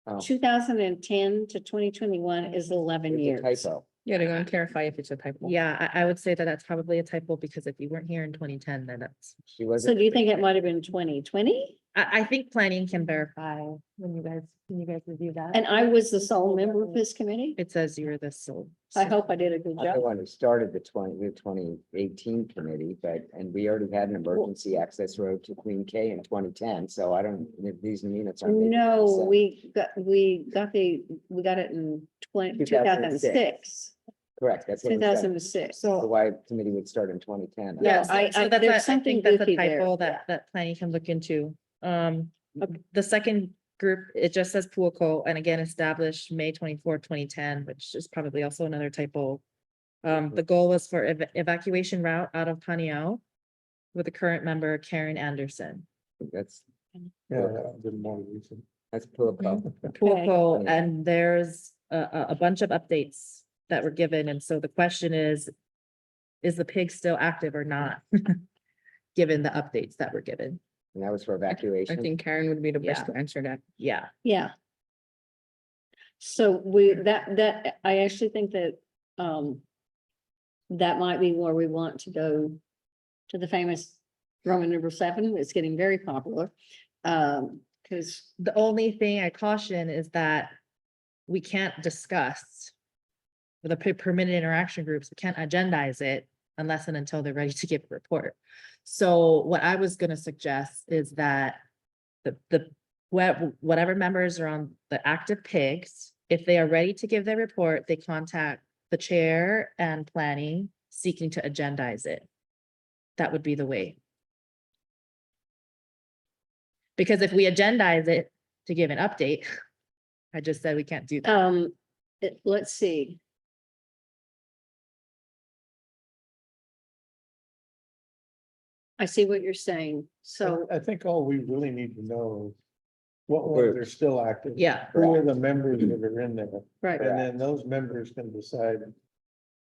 Oh. 2010 to 2021 is 11 It's a years. typo. Yeah, they're gonna clarify if it's a typo. yeah, I would say that that's probably a typo because if you weren't here in 2010, then that's. She was. So do you think it might have been 2020? I think planning can verify when you guys review that. And I was the sole member of this committee? It says you're the sole. I hope I did a good I'm the job. one who started the 2018 committee, but, and we already had an emergency access road to Queen K in 2010, so I don't, if these minutes are. No, we got it in 2006, Correct, that's what it said. 2006. So So, why committee would start in 2010. Yeah, so I- that's there's I something think that's a goofy there. typo that planning can look into. Okay. The second group, it just says Puaco, and again, established May 24, 2010, which is probably also another typo. The goal was for evacuation route out of Paniao with the current member Karen Anderson. That's, Yeah, that was more recent. that's Puaco. Puaco, Yeah. and there's a bunch of updates that were given, and so the question is the pig still active or not? Given the updates that were given, And that was for I evacuation. think Karen would be the best Yeah. to answer that. yeah. Yeah. So that, I actually think that, that might be where we want to go to the famous Roman number 7. It's getting very popular. Because, The only thing I caution is that we can't discuss with the permitted interaction groups, we can't agendize it unless and until they're ready to give a report. So what I was gonna suggest is that whatever members are on the active pigs, if they are ready to give their report, they contact the chair and planning seeking to agendize it. That would be the way. Because if we agendize it to give an update, I just said we can't do that. let's see. I see what you're saying. So, I think all we really need to know is what ones are still active. Yeah, Who are the members that are in there? right, And then those members can decide.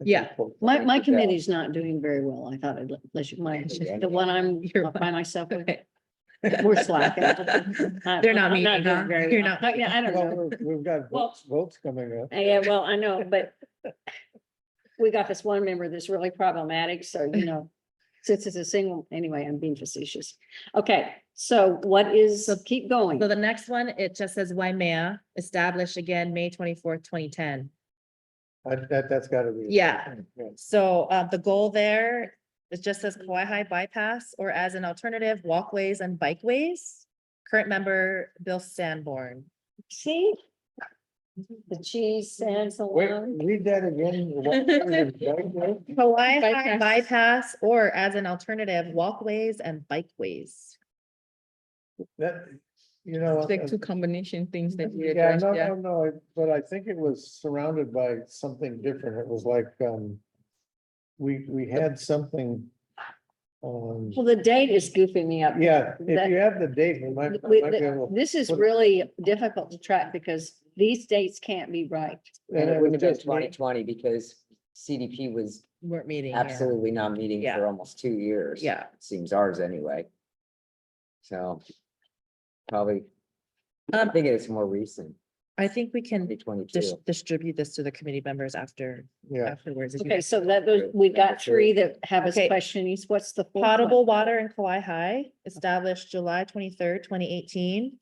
Yeah. my committee's not doing very well. I thought I'd let you, the one I'm You're by myself with. Okay. We're slacking. They're not I'm meeting, doing huh? very You're well. not- Yeah, I don't Well, know. we've got Well- votes coming up. Yeah, well, I know, but we got this one member that's really problematic, so, since it's a single, anyway, I'm being facetious. Okay, so what is, keep going. So the next one, it just says Waimea, established again, May 24th, 2010. That's gotta be. Yeah. So the goal there, it just says Kauai bypass, or as an alternative, walkways and bikeways. Current member, Bill Sanborn. See? The cheese stands Wait, alone. read that again. Kauai Bypass. bypass, or as an alternative, walkways and bikeways. That, you know. Like two combination things that you Yeah, addressed, yeah. no, but I think it was surrounded by something different. It was like, we had something. Well, the date is goofing me up. Yeah, That- if you have the date, we might. We- might be able- This is put- really difficult to track because these dates can't be right. And it was wouldn't have been just 2020 because CDP was Weren't meeting. yeah. absolutely not meeting Yeah. for almost 2 years. Yeah. It seems ours anyway. So probably, I'm Um, thinking it's more recent, I think we can 2022. distribute this to the committee members Yeah, afterwards. if you Okay, so we got 3 that have us Okay. questions. What's the 4th one? Potable water in Kauai High, established July 23rd, 2018.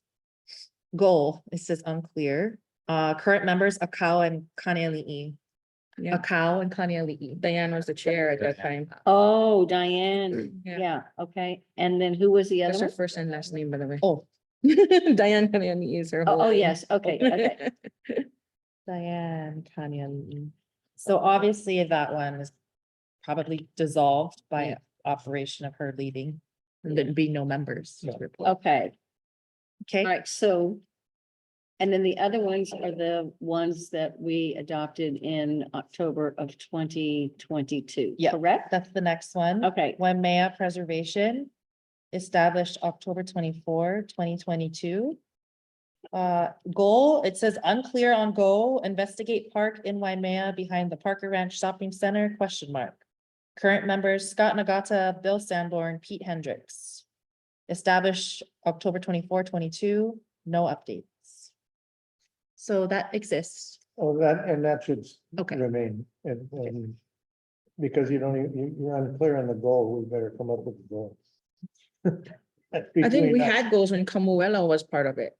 Goal, it says unclear. Current members, Akau and Kaneali'i. Yeah. Akau and Kaneali'i. Diane was the chair at that time. Oh, Diane. Yeah. Yeah, okay. And then who was the other That's her one? first and last name, by the way. Oh, Diane Kanyani is her. Oh, whole oh, name. yes, okay, okay. Diane Kaneali'i. So obviously that one is probably dissolved by operation of her leaving. And there'd be no members to Yeah. report. Okay, all Okay, right, so And then the other ones are the ones that we adopted in October of 2022. Yeah. Correct? That's the next one. Okay, Waimea Preservation, established October 24, 2022. Goal, it says unclear on goal, investigate park in Waimea behind the Parker Ranch Shopping Center, question mark. Current members Scott Nagata, Bill Sanborn, Pete Hendricks. Established October 24, 22. No updates. So that exists. Oh, that should Okay. remain, and because you don't, you're unclear on the goal, we better come up with the goal. I think we had goals when Camuela was part of it.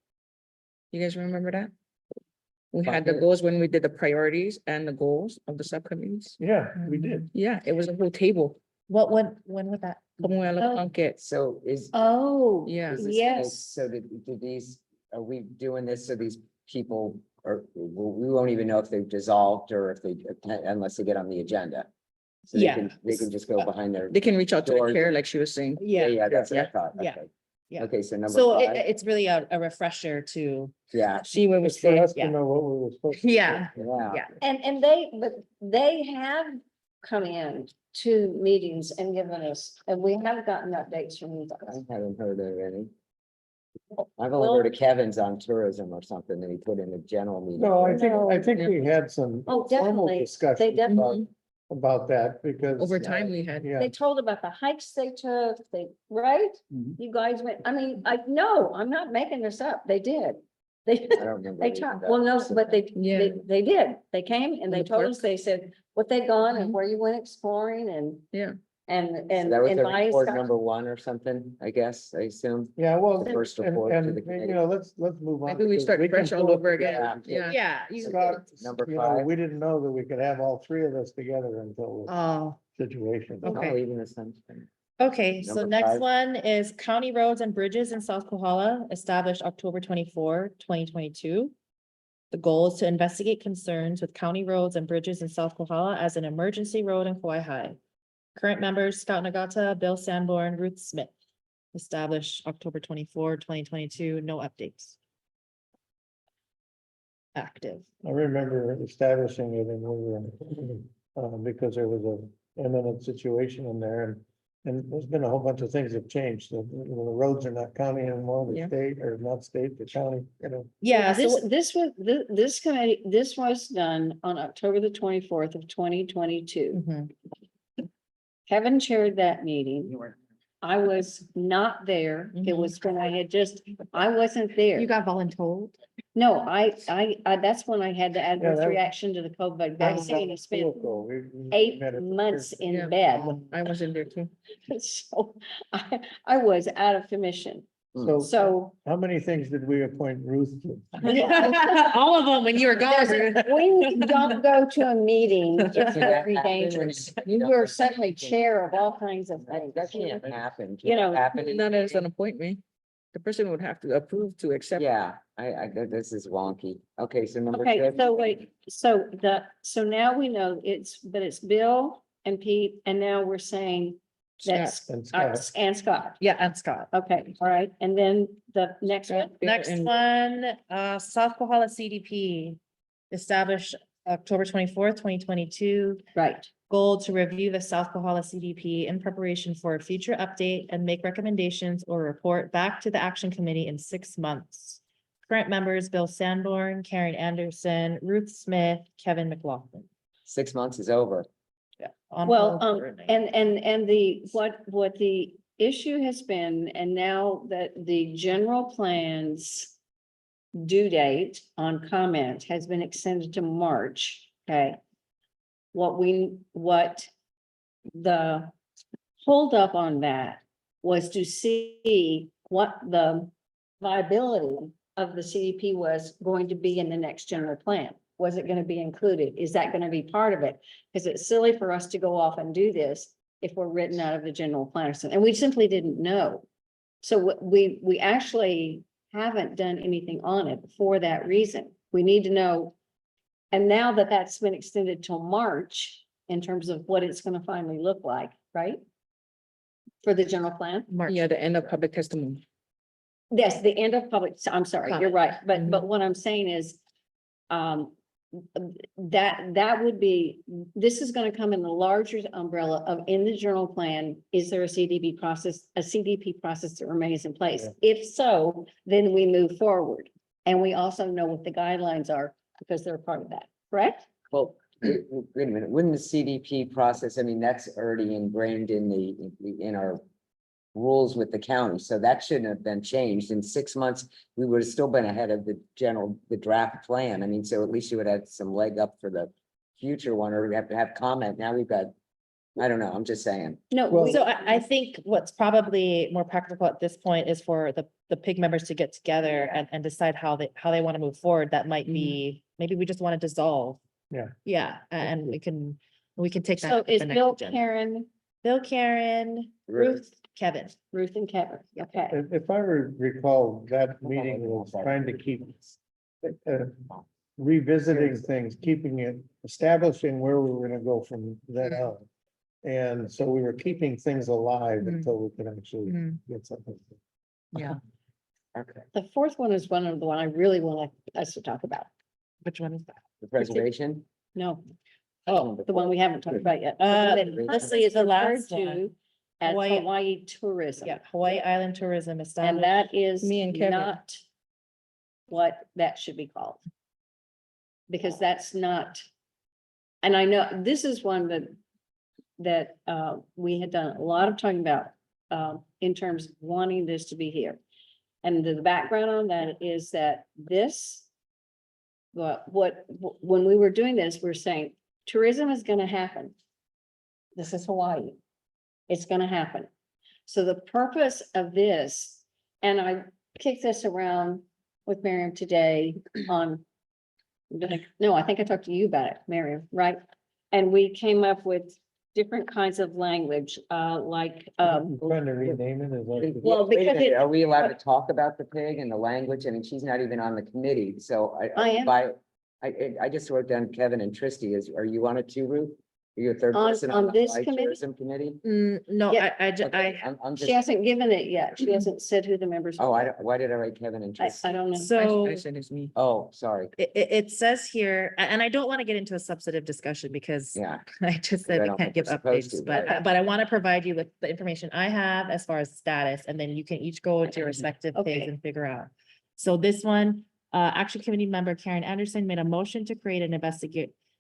You guys remember that? We had the Bucket. goals when we did the priorities and the goals of the subcommittees. Yeah, we did. Yeah, it was a whole table. When would that? Camuela Oh. Plunkett. So is. oh, Yeah. is this- yes. So did these, are we doing this so these people are, we won't even know if they've dissolved or if they, unless they get on the agenda. So Yeah. they can just go behind their, They can reach out to the Doors. chair, like she was saying. yeah, that's what I Yeah. thought. Yeah. Okay. Yeah. Okay, so number So five, it's really a refresher to, yeah, See where we It's for stand. us to yeah. know what we were supposed to. do. yeah, yeah. yeah. And they have come in to meetings and given us, and we have gotten updates from you I guys. haven't heard of any. I've only heard of Kevin's on tourism or something that he put in a general meeting. No, I No. think we had some Oh, formal definitely. discussion They definitely, about that because. Over time, we had. Yeah, they told about the hikes they took, right? Mhm. You guys went, I mean, I know, I'm not making this up. They did. They, I don't remember. they reading talked, that. well, no, but Yeah. they did. They came and In they the told park. us, they said what they'd gone and Mhm. where you went exploring and. Yeah. And, So and. that was and the buying report stuff. number one or something, I guess, I assume. yeah, well, The first and, report to and, the you committee. know, let's move on. Maybe we because start can fresh all pull it over together. again. Yeah. Yeah. Scott, Number you know, five. we didn't know that we could have all three of us together until Oh, the situation. okay. Oh, even the sunshine. Okay, so Number next five. one is County Roads and Bridges in South Kohala, established October 24, 2022. The goal is to investigate concerns with county roads and bridges in South Kohala as an emergency road in Kauai High. Current members Scott Nagata, Bill Sanborn, Ruth Smith. Established October 24, 2022. No updates. Active. I remember establishing it and we were, because there was a imminent situation in there and there's been a whole bunch of things that changed. The roads are not county anymore, Yeah. the state, or not state, the county, you know. Yeah, This, so this was, this committee, this was done on October the 24th of 2022. Mhm. Kevin chaired that meeting. You were. I was not there. It Mhm. was when I had just, I wasn't there. you got voluntold. No, that's when I had the adverse that- reaction to the COVID vaccine. I spent Political. We 8 met at the months church. in Yeah. bed. I was in there too. So I was out of commission. So So how many things did we appoint Ruth to? All of them when you were gone. when you don't go to a meeting, it's very dangerous. You were suddenly chair of all kinds of things. That can't happen. You know, Happen. Not as an appointment. The person would have to approve to accept. Yeah, this is wonky. Okay, so number Okay, six. so wait, so now we know but it's Bill and Pete, and now we're saying that's, And Scott. and Scott. Yeah, and Scott. Okay, all right, and then the next one, Next And- one, South Kohala CDP, established October 24th, 2022. right, Goal to review the South Kohala CDP in preparation for a future update and make recommendations or report back to the action committee in 6 months. Current members, Bill Sanborn, Karen Anderson, Ruth Smith, Kevin McLaughlin. 6 months is over. On well, hold for- and what the issue has been, and now that the general plans due date on comment has been extended to March, okay? What the holdup on that was to see what the viability of the CDP was going to be in the next general plan. Was it going to be included? Is that going to be part of it? Because it's silly for us to go off and do this if we're written out of the general plan, and we simply didn't know. So we actually haven't done anything on it for that reason. We need to know. And now that that's been extended till March, in terms of what it's gonna finally look like, right? For the general plan, March. Yeah, the end of public testimony. Yes, the end of public, I'm sorry, you're right, Comment. but what I'm saying is, that would be, this is gonna come in the larger umbrella of in the general plan, is there a CDP process, that remains in place? If so, then we move forward. And we also know what the guidelines are because they're part of that, correct? Well, wait a minute, wouldn't the CDP process, I mean, that's already ingrained in in our rules with the county, so that shouldn't have been changed. In 6 months, we would have still been ahead of the draft plan. I mean, so at least you would have some leg up for the future one, or we have to have comment. Now we've got, I don't know, I'm just saying. No, Well- So I think what's probably more practical at this point is for the PIG members to get together and decide how they want to move forward. That might be, maybe we just want to dissolve. Yeah. Yeah, and we can take that. so at is the next Bill, agenda. Bill, Karen, Ruth, Kevin. Ruth and Kevin, okay. If I recall, that meeting was trying to keep revisiting things, keeping it, establishing where we were gonna go from then on. And so we were keeping things alive Mm. until we could actually Mm. get something. Yeah, Okay. The fourth one is one of the one I really want us to talk about. which one is that? The preservation, No. Oh, the one we haven't talked about yet. Let's see, the last referred one. to as Hawaii- Hawaii tourism. Yeah, Hawaii Island Tourism And established. that is Me and Kevin. not what that should be called. Because that's not, and I know this is one that we had done a lot of talking about in terms of wanting this to be here. And the background on that is that this, when we were doing this, we're saying tourism is gonna happen. This is Hawaii. It's gonna happen. So the purpose of this, and I kicked this around with Miriam today on. No, I think I talked to you about it, Miriam, right? And we came up with different kinds of language, like, Trying to rename it as like. Well, wait a because minute, it- are we allowed to talk about the pig and the language? I mean, she's not even on the committee, so I am. I just wrote down Kevin and Tristy. Are you on it too, Ruth? Are you a third On- person on the this Hawaii committee? Tourism Committee? No, Yeah. Okay, I'm she just, hasn't given it yet. She hasn't said who the members. oh, are. why did I write Kevin and I Tristy? don't know. so. I said it's me. Oh, sorry, It says here, and I don't want to get into a substantive discussion because yeah. I just I said we don't can't think give we're supposed updates, to, but I want to provide you with the information I have as far as status, and then you can each go to your respective Okay. page and figure out. So this one, Action Committee member Karen Anderson made a motion to create an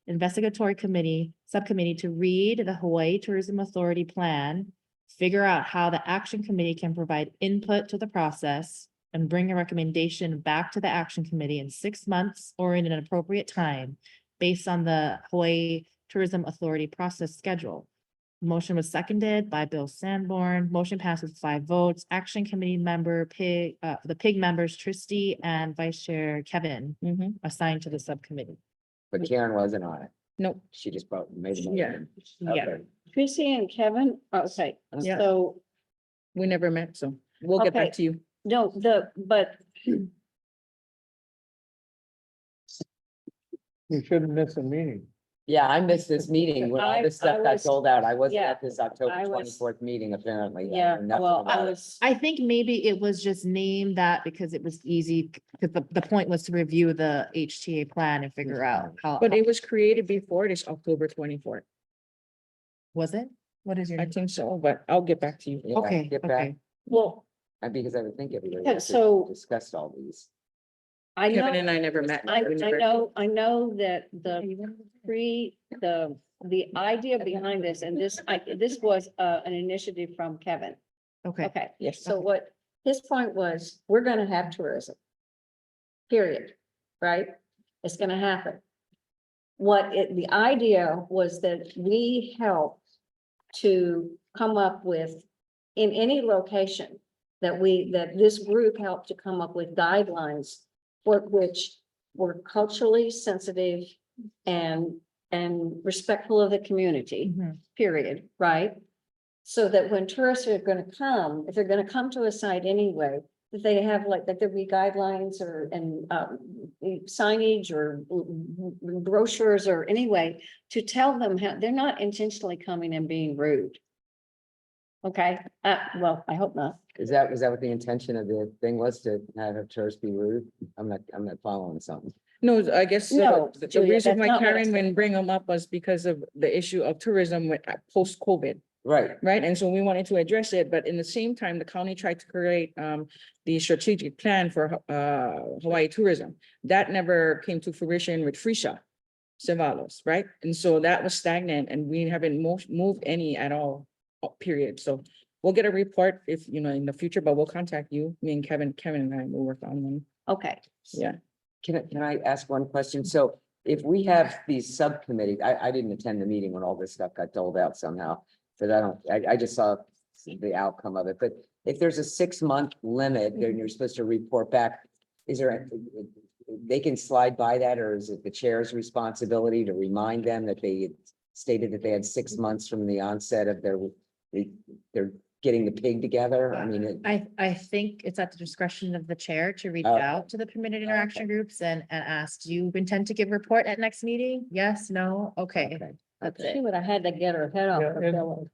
investigatory subcommittee to read the Hawaii Tourism Authority plan, figure out how the Action Committee can provide input to the process, and bring a recommendation back to the Action Committee in 6 months or in an appropriate time based on the Hawaii Tourism Authority process schedule. Motion was seconded by Bill Sanborn. Motion passes with 5 votes. Action Committee member the PIG members Tristy and Vice Chair Kevin Mhm. assigned to the subcommittee. But Karen wasn't on it. Nope. She just made a Yeah. motion. Yeah. Okay. Tracy and Kevin, okay, Yeah. so, We never met, so we'll get Okay. back to you. no, but You shouldn't miss a meeting. Yeah, I missed this meeting when all this I stuff got was- told out. I wasn't yeah, at this October I was- 24th meeting apparently. I yeah, know nothing well, about I it. was, I think maybe it was just named that because it was easy, because the point was to review the HTA plan and figure out how. But it was created before this October 24th. Was it? What is your? I think so, but I'll get back to you. Yeah, Okay, get back. okay. well, Because I would think everybody Yeah, else so- discussed all these. I know. Kevin and I never met. I We never- know that the idea behind this, and this was an initiative from Kevin. Okay, Okay, Yes. so what his point was, we're gonna have tourism. Period, right? It's gonna happen. The idea was that we help to come up with, in any location, that this group helped to come up with guidelines for which were culturally sensitive and respectful of the community, Mhm. period, right? So that when tourists are gonna come, if they're gonna come to a site anyway, that they have that there be guidelines and signage or brochures or anyway, to tell them how, they're not intentionally coming and being rude. Okay, well, I hope not. Is that, was that what the intention of the thing was, to have a tourist be rude? I'm not following something. No, I guess No, the Julia, reason that's why not what I Karen said. wouldn't bring them up was because of the issue of tourism with post-COVID. Right, Right, and so we wanted to address it, but in the same time, the county tried to create the strategic plan for Hawaii tourism. That never came to fruition with Frisha Cevallos, right? And so that was stagnant and we haven't moved any at all, period. So we'll get a report if, you know, in the future, but we'll contact you, me and Kevin and I will work on them. Okay, Yeah. can I ask one question? So if we have these subcommittees, I didn't attend the meeting when all this stuff got doled out somehow. But I just saw the outcome of it, but if there's a 6-month limit, then you're supposed to report back. Is there, they can slide by that, or is it the chair's responsibility to remind them that they stated that they had 6 months from the onset of they're getting the pig together? I mean, I think it's at the discretion of the chair to reach Okay. out to the permitted interaction groups and ask, do you intend to give report at next meeting? Yes, no, okay. okay. That's she it. would have had to get her head off Yeah, her and- pillow.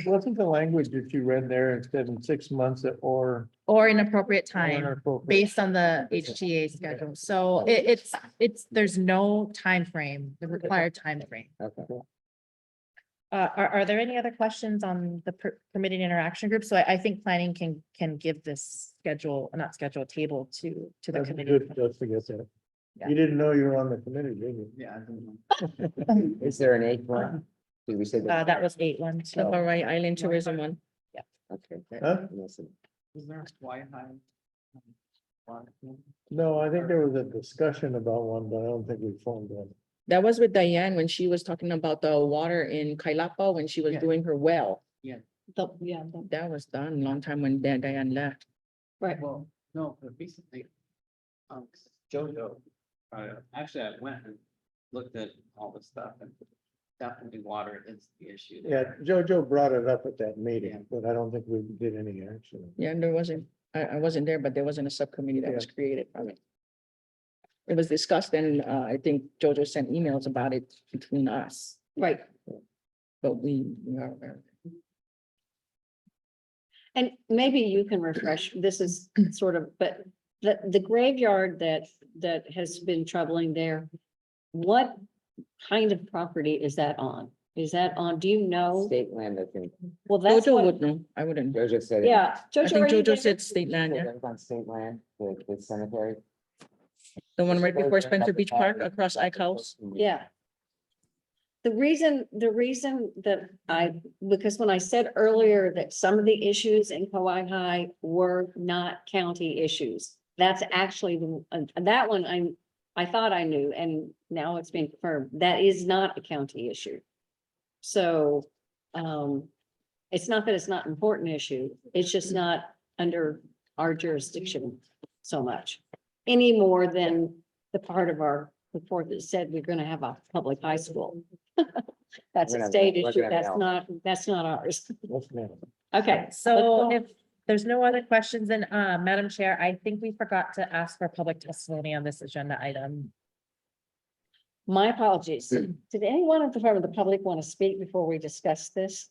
Wasn't the language that you read there instead of 6 months or? Or an appropriate or time. inappropriate? Based on the HTA schedule. So it's, there's no time frame, the required time frame. Okay. Are there any other questions on the permitted interaction group? So I think planning can give this schedule, not schedule, table to the That's committee. good, just to get that. Yeah. You didn't know you were on the committee, did you? Yeah, I don't know. Is there an 8th one? Did we say that? That was 8-1. The So Hawaii Island tourism one. Okay. Huh? Listen. Is there a Wi-Fi? No, I think there was a discussion about one, but I don't think we formed one. That was with Diane when she was talking about the water in Kailapa when she was Yeah. doing her well. The That was done a long time when Diane left. right. Well, no, but recently, Jojo, actually, I went and looked at all the stuff and definitely water is the issue. Yeah, there. Jojo brought it up at that Yeah. meeting, but I don't think we did any action. Yeah, and there wasn't, I wasn't there, but there wasn't a subcommittee that was created from it. It was discussed and I think Jojo sent emails about it between us, Right. but we are aware. And maybe you can refresh, this is sort of, but the graveyard that has been troubling there. What kind of property is that on? Is that on, do you know? State land, I think. Well, that's Jojo what, would know, I wouldn't. Jojo said. it. yeah. I Jojo, think are you Jojo there? said state land, yeah. That's on state land, the cemetery. The one right before Spencer Beach Park across Ike House. Yeah. The reason that because when I said earlier that some of the issues in Kauai High were not county issues, that's actually that one I thought I knew, and now it's been confirmed, that is not a county issue. So, it's not that it's not an important issue, it's just not under our jurisdiction so much. Any more than the part of our report that said we're gonna have a public high school. That's We're a gonna- state we're issue, gonna help. that's not ours. What's that? Okay, So let's if there's no other questions, then Madam Chair, I think we forgot to ask for public testimony on this agenda item. my apologies. Did anyone from the public want to speak before we discuss this?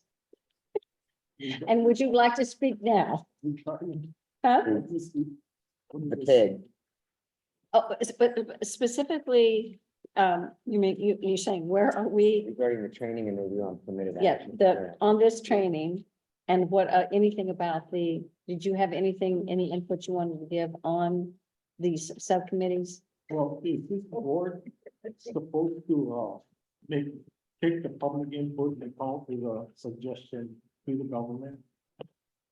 And would you like to speak now? Huh? The pig. Oh, but specifically, you mean, you're saying, where are we? Regarding the training and review on permitted Yeah, action. on this training and what, anything about did you have any input you wanted to give on these subcommittees? Well, is this board supposed to, take the public input and come up with a suggestion to the government?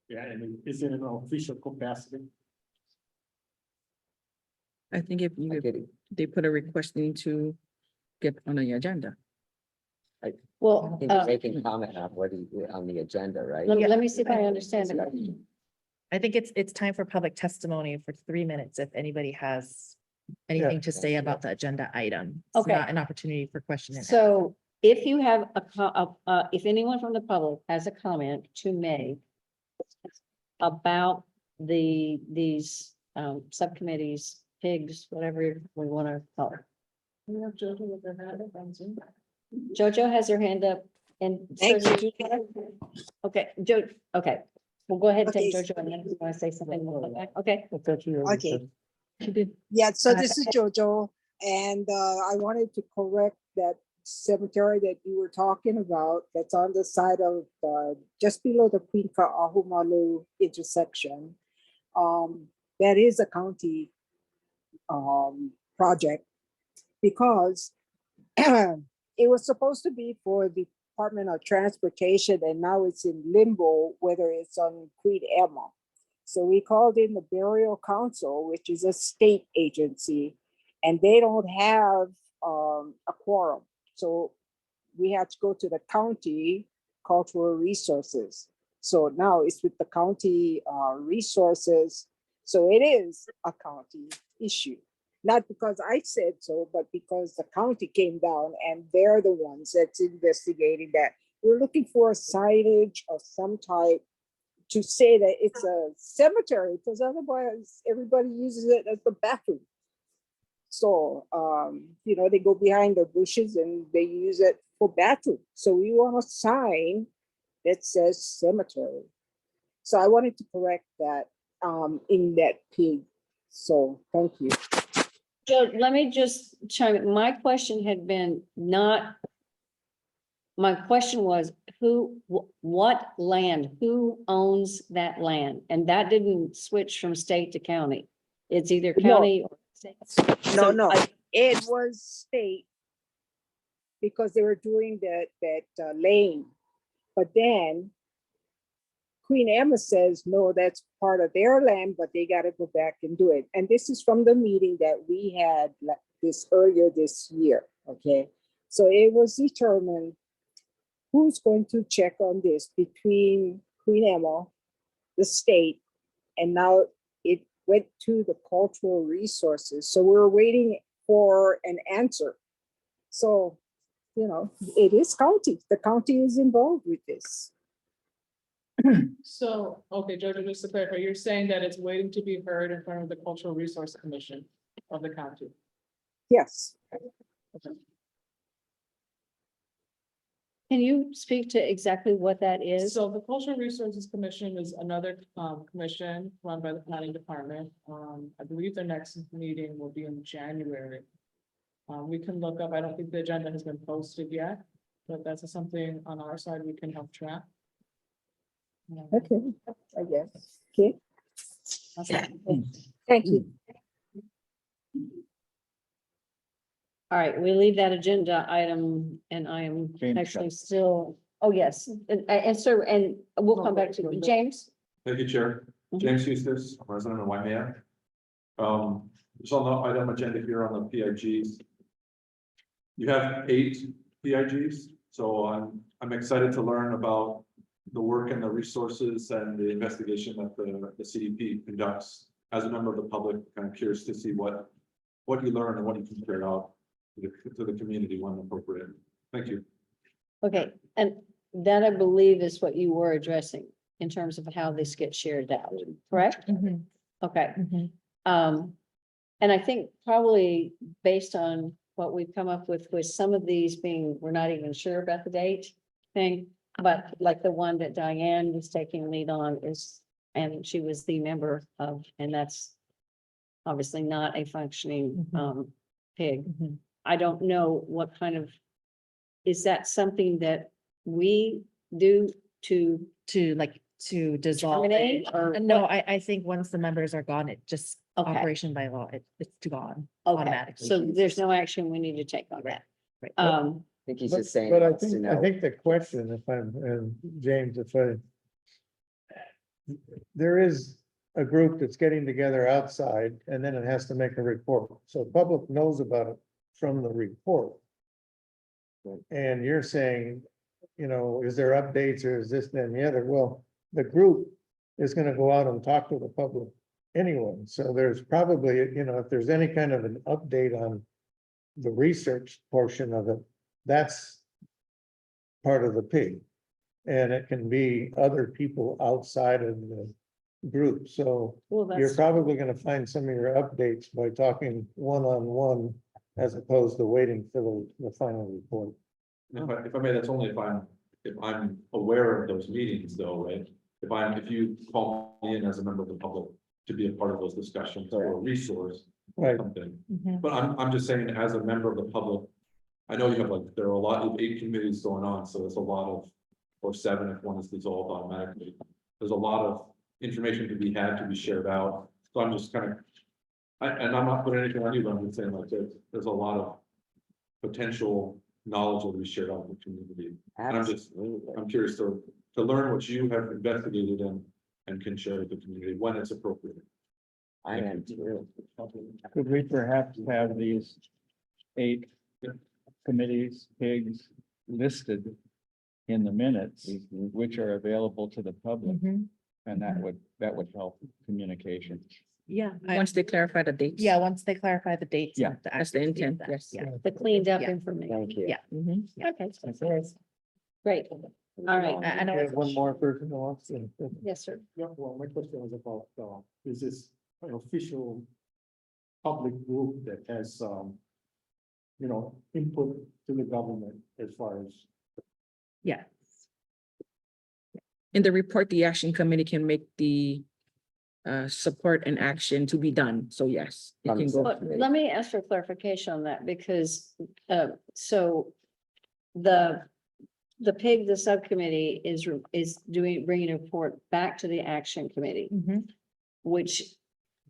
Yeah, and is it in an official capacity? I think if I get it. they put a request in to get on the agenda. I Well, think we're making comment on on the agenda, right? let me see if I understand the question. I think it's time for public testimony for 3 minutes if anybody has anything to say about the agenda item. It's Okay. not an opportunity for question and answer. So if you have if anyone from the public has a comment to make about these subcommittees, pigs, whatever we want to call it. Jojo has her hand up And so Thank you. did you- okay, Joe, okay, well, go ahead and take Okay. Jojo and then if you want to say something, we'll come back. Okay. I thought you already Okay. said- She did. Yeah, so Uh, this is Jojo, and I wanted to correct that cemetery that you were talking about. That's on the side of just below the Queen Ka'ahumalu intersection. That is a county project because it was supposed to be for the Department of Transportation, and now it's in limbo whether it's on Queen Emma. So we called in the Burial Council, which is a state agency, and they don't have a quorum. So we had to go to the county cultural resources. So now it's with the county resources. So it is a county issue. Not because I said so, but because the county came down and they're the ones that's investigating that. We're looking for a signage of some type to say that it's a cemetery, because otherwise everybody uses it as the bathroom. So, they go behind the bushes and they use it for bathroom. So we want a sign that says cemetery. So I wanted to correct that in that pig. So thank you. Joe, let me just chime in. My question had been not. My question was, what land, who owns that land? And that didn't switch from state to county. It's either No. county or state. So No, I- it was state because they were doing that lane. But then Queen Emma says, no, that's part of their land, but they got to go back and do it. And this is from the meeting that we had earlier this year, okay? So it was determined who's going to check on this between Queen Emma, the state, and now it went to the cultural resources. So we're waiting for an answer. So, it is county. The county is involved with this. So, okay, Jojo, just to clarify, you're saying that it's waiting to be heard in front of the Cultural Resource Commission of the county? Yes. Can you speak to exactly what that is? So the Cultural Resources Commission is another commission run by the planning department. I believe the next meeting will be in January. We can look up, I don't think the agenda has been posted yet, but that's something on our side we can help track. Okay, I guess. Okay, thank you. All right, we leave that agenda item and I am James, actually still, oh, yes, and we'll come back to James. Thank you, Chair. Mhm. James Eustace, I'm resident of Waimea. There's on the item agenda here on the PIGs. You have 8 PIGs, so I'm excited to learn about the work and the resources and the investigation that the CDP conducts. As a member of the public, kind of curious to see what you learn and what you can carry out to the community when appropriate. Thank you. Okay, and that I believe is what you were addressing in terms of how this gets shared out, correct? Mhm, Okay, mhm. and I think probably based on what we've come up with some of these being, we're not even sure about the date thing, but like the one that Diane was taking lead on is, and she was the member of, and that's obviously not a functioning Mhm. pig. Mhm. I don't know what kind of, is that something that we do to To dissolve terminate it. or? No, what? I think once the members are gone, it just Okay. operation by law, it's gone Okay, automatically. so there's no action we need to take on that. Right. I think he's But just saying. but he I wants to think, I know. think the question, if I'm, and James, there is a group that's getting together outside and then it has to make a report. So the public knows about it from the report. And you're saying, is there updates or is this, that, and the other? Well, the group is gonna go out and talk to the public anyway. So there's probably, if there's any kind of an update on the research portion of it, that's part of the pig. And it can be other people outside of the group. So Well, you're that's, probably gonna find some of your updates by talking one-on-one as opposed to waiting for the final report. If I may, that's only if I'm if I'm aware of those meetings though, right? If you call me in as a member of the public to be a part of those discussions or a resource or Right. something. Mhm. But I'm just saying, as a member of the public, I know you have like, there are a lot of 8 committees going on, so there's a lot of, or 7 if one is dissolved automatically. There's a lot of information to be had, to be shared out, so I'm just kind of. And I'm not putting anything on you, but I'm just saying like, there's a lot of potential knowledge that we shared out with the community. And I'm curious to learn what you have investigated and can share with the community when it's appropriate. I am too. Could we perhaps have these 8 committees, pigs listed in the minutes, which are available to the public? Mhm. And that would help communication. Yeah. Once they clarify the dates. Yeah, once they clarify the dates. Yeah. of That's the actual intent, events, yes. Yeah. The cleaned up Yeah. information. Thank you. Yeah. Mhm. Okay, great. All right. I know We it's have one more person who wants to. Yes, sir. Yeah, well, my question was about, is this an official public group that has, input to the government as far as, Yeah. In the report, the action committee can make the support and action to be done. So yes, it can go. But let me ask for clarification on that because, so the PIG, the subcommittee is bringing a report back to the action committee, Mhm. which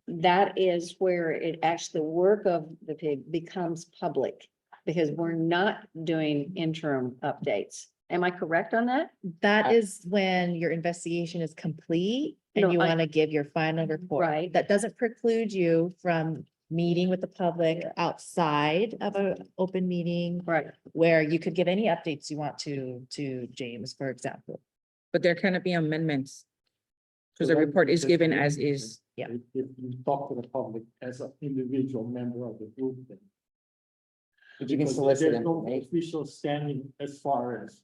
that is where it actually, the work of the PIG becomes public because we're not doing interim updates. Am I correct on that? That is when your investigation is complete No, and you I- want to give your final report. Right. That doesn't preclude you from meeting with the public outside of an open meeting Right. where you could give any updates you want to James, for example. But there cannot be amendments. Because So the that- report is that- given as is. Yeah. if you talk to the public as an individual member of the group, then. But you can Because solicit there's no information. official standing as far as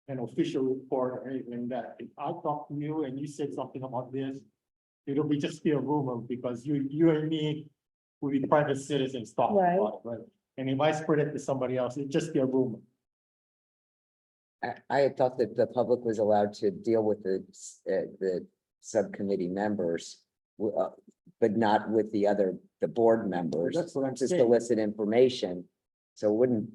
an official report or anything that if I talk to you and you said something about this, it'll be just be a rumor because you and me will be private citizens talking Right. about it, right? And if I spread it to somebody else, it'd just be a rumor. I had thought that the public was allowed to deal with the subcommittee members. But not with the board members. That's what I'm To saying. solicit information. So wouldn't,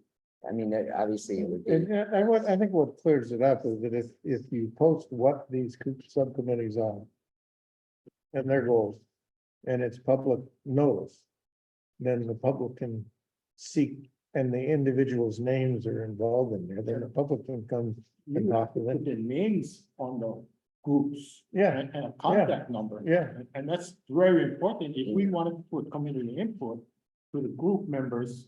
I mean, obviously it would be. And I think what clears it up is that if you post what these subcommittees are. And their goals, and it's public notice. Then the public can seek, and the individual's names are involved in there, then the public can come You and talk to put them. the names on the groups. Yeah. And a contact number. Yeah. And that's very important. If we wanted to put community input to the group members.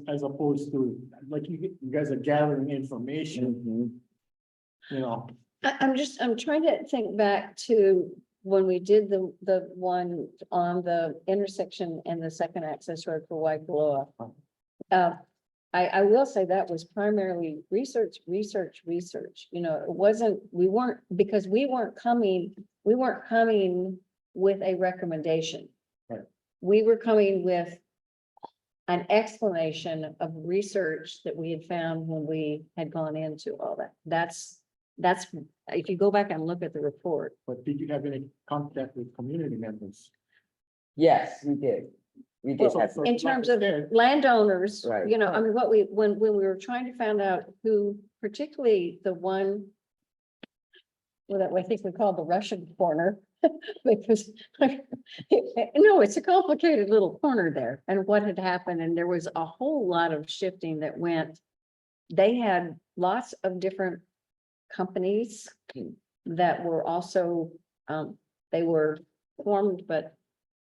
As opposed to, like you guys are gathering information, Mhm. I'm trying to think back to when we did the one on the intersection and the second access road for Waikoloa. I will say that was primarily research. It wasn't, because we weren't coming with a recommendation. Right. We were coming with an explanation of research that we had found when we had gone into all that. That's, if you go back and look at the report. but did you have any contact with community members? Yes, we did. We did Well, have. in terms of Like I said, landowners, Right. I mean, when we were trying to find out who, particularly the one. Well, that I think we called the Russian corner, because, no, it's a complicated little corner there, and what had happened, and there was a whole lot of shifting that went. They had lots of different companies that were also, they were formed, but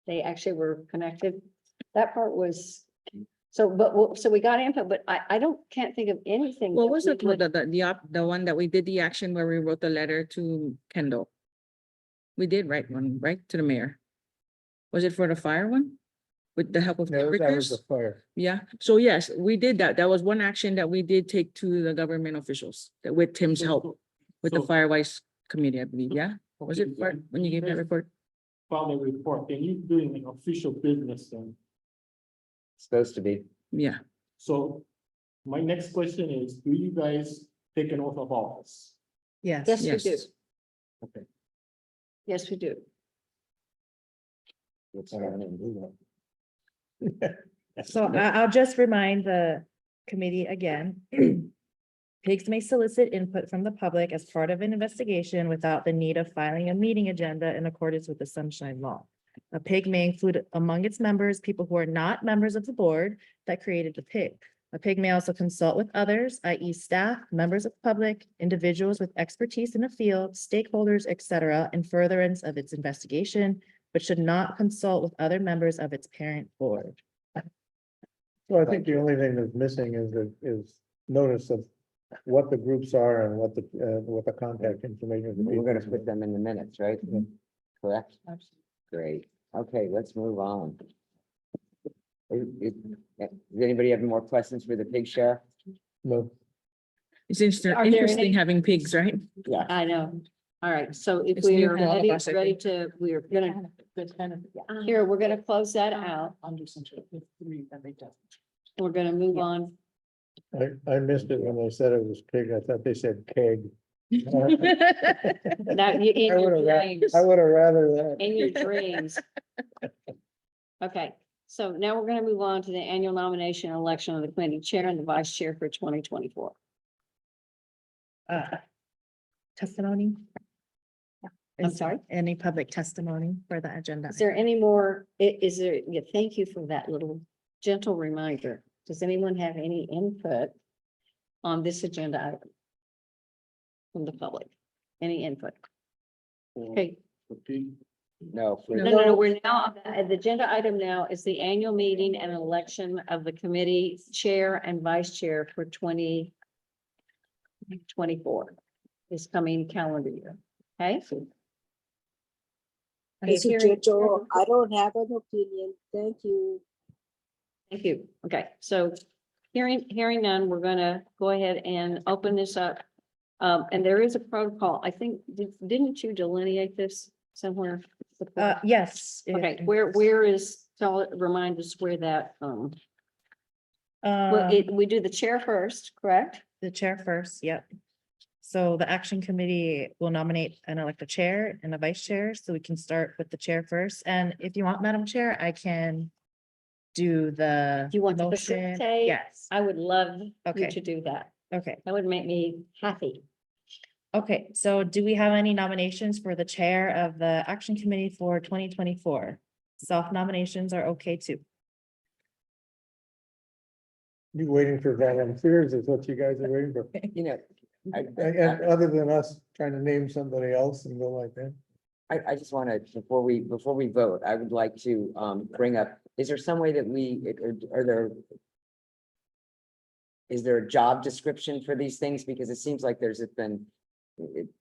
they actually were connected. That part was, so we got input, but I can't think of anything. What that was we it, would- the one that we did the action where we wrote the letter to Kendall? We did write one, right, to the mayor? Was it for the fire one? With the help of That was Rickers? the fire. Yeah, so yes, we did that. That was one action that we did take to the government officials, that with Tim's help, with the so- Firewise Committee, I believe, yeah? Was it okay, part when you gave that report? File a report, then you're doing an official business then. Supposed to be. Yeah, So my next question is, do you guys take an oath of office? Yes. Yes, we do. Yes. Okay. Yes, we do. Let's go ahead and do So I'll just remind the committee again. Pigs may solicit input from the public as part of an investigation without the need of filing a meeting agenda in accordance with the Sunshine Law. A pig may include among its members people who are not members of the board that created the pig. A pig may also consult with others, i.e. staff, members of the public, individuals with expertise in the field, stakeholders, etc., in furtherance of its investigation, but should not consult with other members of its parent board. So I think the only thing that's missing is notice of what the groups are and what the contact information. it. We're gonna put them in the minutes, right? Mhm. Correct? Great. Okay, let's move on. Does anybody have more questions for the pig sheriff? No, It's interesting, Are there interesting any- having pigs, right? Yeah. I know. All right, so if It's new we're for all of ready, us, I ready think. to, we're gonna, That's kind of. here, we're gonna close that out. We're gonna move on. I missed it when they said it was pig. I thought they said keg. Now, you, in I your would have, dreams, I would have rather that. in your dreams. Okay, so now we're gonna move on to the annual nomination and election of the committee chair and the vice chair for 2024. Testimony? I'm Is there sorry? Any public testimony for the agenda? Is there any more, is there, yeah, thank you for that little gentle reminder. Does anyone have any input on this agenda item? From the public, any input? Okay, No. for- no, we're now, the agenda item now is the annual meeting and election of the committee chair and vice chair for 2024. This coming calendar year, okay? This is Hearing- Jojo. I don't have an opinion. Thank you. Thank you. Okay, so hearing none, we're gonna go ahead and open this up. And there is a protocol. I think, didn't you delineate this somewhere? Yes. Okay, where is, remind us where that, well, Um, we do the chair first, correct? the chair first, yep. So the action committee will nominate and elect a chair and a vice chair, so we can start with the chair first. And if you want, Madam Chair, I can do the Do you want to motion. facilitate? Yes, I would love you Okay. to do that. okay, That would make me happy. okay. So do we have any nominations for the chair of the action committee for 2024? Self nominations are okay too. You waiting for volunteers is what you guys are waiting for. You know, And other than us trying to name somebody else and go like that. I just want to, before we vote, I would like to bring up, is there some way that is there a job description for these things? Because it seems like there's been.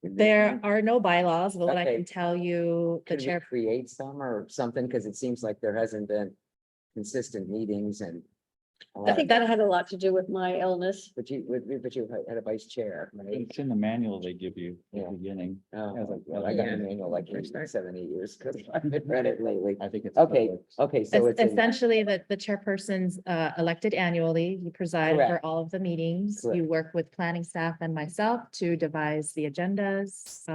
There are no bylaws, but what I Okay. can tell you, the Could we chair, create some or something? Because it seems like there hasn't been consistent meetings and. I think that had a lot to do with my illness. But you had a vice chair, right? It's in the manual they give you at Yeah. the beginning. Oh, well, I got Yeah. a manual like First start. 7, 8 years because I haven't read it lately. I think it's. Okay, okay, so it's. in- essentially the chairperson's elected annually. You preside Correct. over all of the meetings. You Correct. work with planning staff and myself to devise the agendas.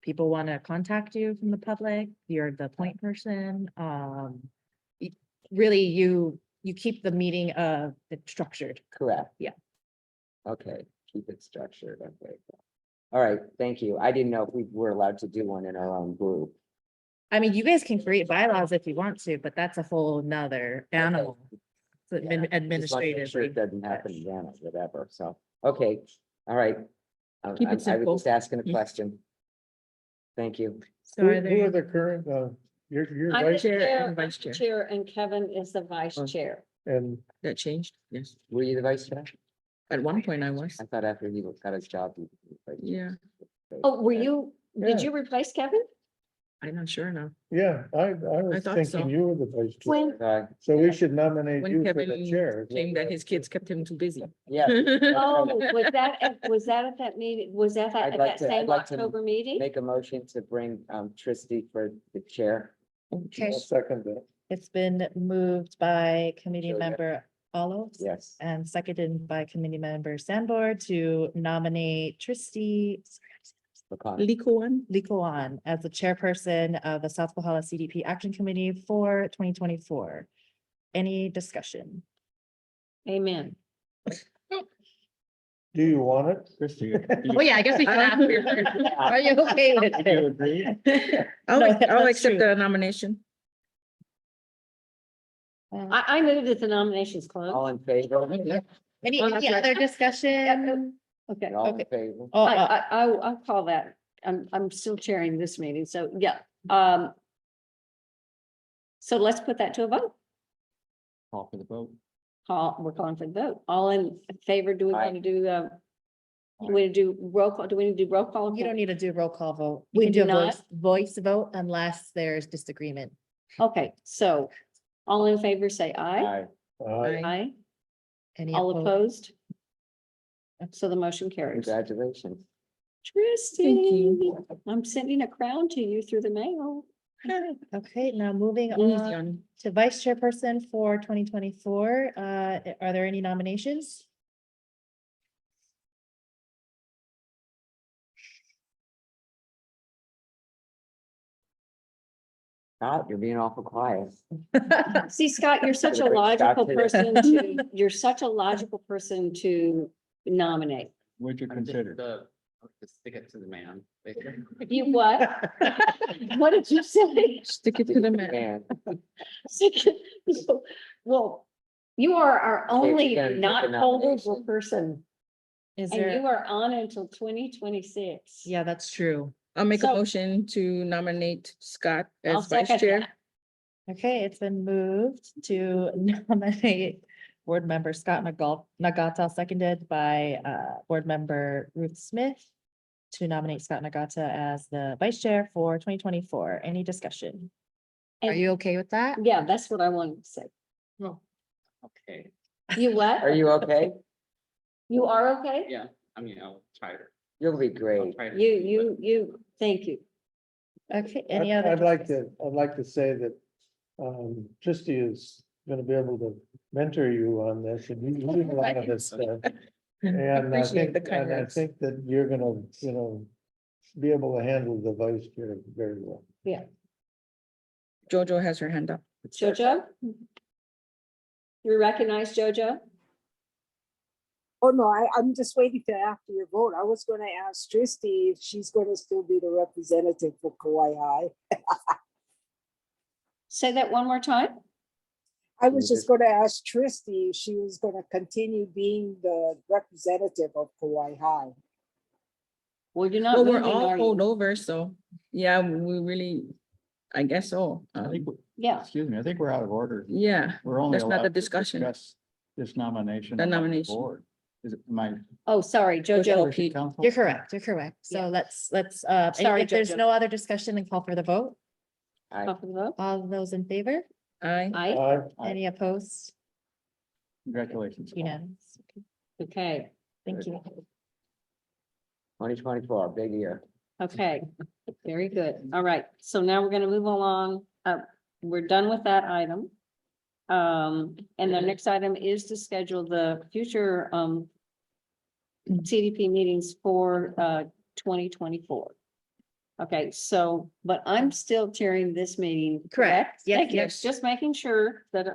People want to contact you from the public, you're the point person. Really, you keep the meeting structured. Correct. Yeah. Okay, keep it structured, okay. All right, thank you. I didn't know if we were allowed to do one in our own group. I mean, you guys can create bylaws if you want to, but that's a whole nother animal. It's Just wanna make sure Administratively. It doesn't happen again or whatever, so, okay, all right. Keep it I was simple. just asking a Yeah. question. Thank you. So Who are are there, the current, your I'm the vice chair chair, and I'm vice the chair. chair, and Kevin is the vice Oh. chair. and That changed, yes. Were you the vice chair? At one point I was, I thought after he got his job. he was vice chair. yeah, Oh, were you, did Yeah. you replace Kevin? I'm not sure now. yeah, I was thought so. thinking you were the vice chair. When, So we should nominate When you for Kevin the chair. claimed that his kids kept him too busy. Yeah. oh, was that at that meeting, was that I'd at like that to- I'd same like to October meeting? Make a motion to bring Tristy for the chair. okay, I'll second that. it's been moved by committee Sure, yeah. member Olive. Yes. And seconded by committee member Sandborn to nominate Tristy Likuan as the chairperson of the South Kohala CDP Action Committee for 2024. Any discussion? Amen. Do you want it? Christie, Oh, yeah, I guess we can ask. Are you okay with do you it? agree? I'll, No, I'll that's accept true. the nomination. I move that the nominations close. All in favor? Any Well, that's right. other discussion? Okay. All in Okay. favor? Oh, I'll call that. I'm still chairing this meeting, so yeah. So let's put that to a vote. Call for the vote. We're calling for the vote. All in favor, do we Aye. want to do, do we do roll call? Do we need to do roll call? you don't need to do a roll call vote. We You can do do a not? voice vote unless there's disagreement. Okay, so all in favor, say aye. Aye. Aye. Any All opposed? opposed? So the motion carries. Congratulations. Tristy, I'm sending a crown to you through the mail. Okay, now moving Easy on on. to vice chairperson for 2024. Are there any nominations? Scott, you're being awful quiet. See, Scott, you're such a Wait, Scott, logical say person to, you're such a logical person to nominate. Would you I'm just, consider? I'll just stick it to the man. basically. You what? What did you say? Stick it to the man. Man, Well, you are our only gonna take not a nomination. pollable person, Is and you there? are on until 2026. Yeah, that's true. I'll make a So- motion to nominate Scott I'll as vice second chair. that. Okay, it's been moved to nominate board member Scott Nagata, seconded by board member Ruth Smith to nominate Scott Nagata as the vice chair for 2024. Any discussion? Are And- you okay with that? Yeah, that's what I wanted to say. Okay, You what? are you okay? You are okay? yeah, I mean, I'll try to. You'll be I'll great. try to- You, thank you. Okay, any other? I'd like to say that, Tristy is gonna be able to mentor you on this and you do a lot of this stuff. And I Appreciate think, the kind and I words. think that you're gonna, be able to handle the vice chair very well. Jojo has her hand up. Jojo? You recognize Jojo? Oh, no, I'm just waiting till after your vote. I was gonna ask Tristy if she's gonna still be the representative for Kauai High. Say that one more time. I was just gonna ask Tristy if she was gonna continue being the representative of Kauai High. Well, you're not Well, we're moving, all are pulled you? over, so, yeah, we really, I guess so. I think, Yeah, excuse me, I think we're out of order. Yeah, We're only That's not allowed the to discussion. discuss this nomination. The among nomination. board. Is it my? oh, sorry, Jojo. Pete. council? You're correct, you're correct. So Yeah. let's, Sorry, if there's Jojo. no other discussion, then call for the vote. Call for the vote. All those in favor? Aye. Aye, Aye. Any opposed? Congratulations. Unanimous. okay, Thank you. 2024, big year. okay, very good. All right, so now we're gonna move along. We're done with that item. And the next item is to schedule the future, CDP meetings for, 2024. Okay, so, but I'm still chairing this meeting, correct? Yes, Thank you. yes. Just making sure that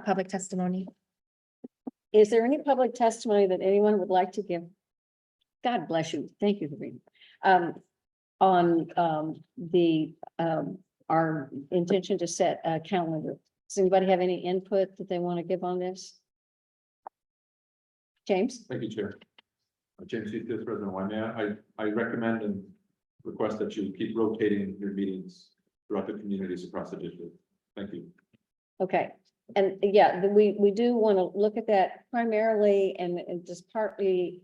Public testimony. is there any public testimony that anyone would like to give? God bless you. Thank you for reading. On, our intention to set a calendar. Does anybody have any input that they want to give on this? James? Thank you, Chair. James C. Fifth, President Waimea. I recommend and request that you keep rotating your meetings throughout the communities across the district. Thank you. Okay, and yeah, we do want to look at that primarily and just partly,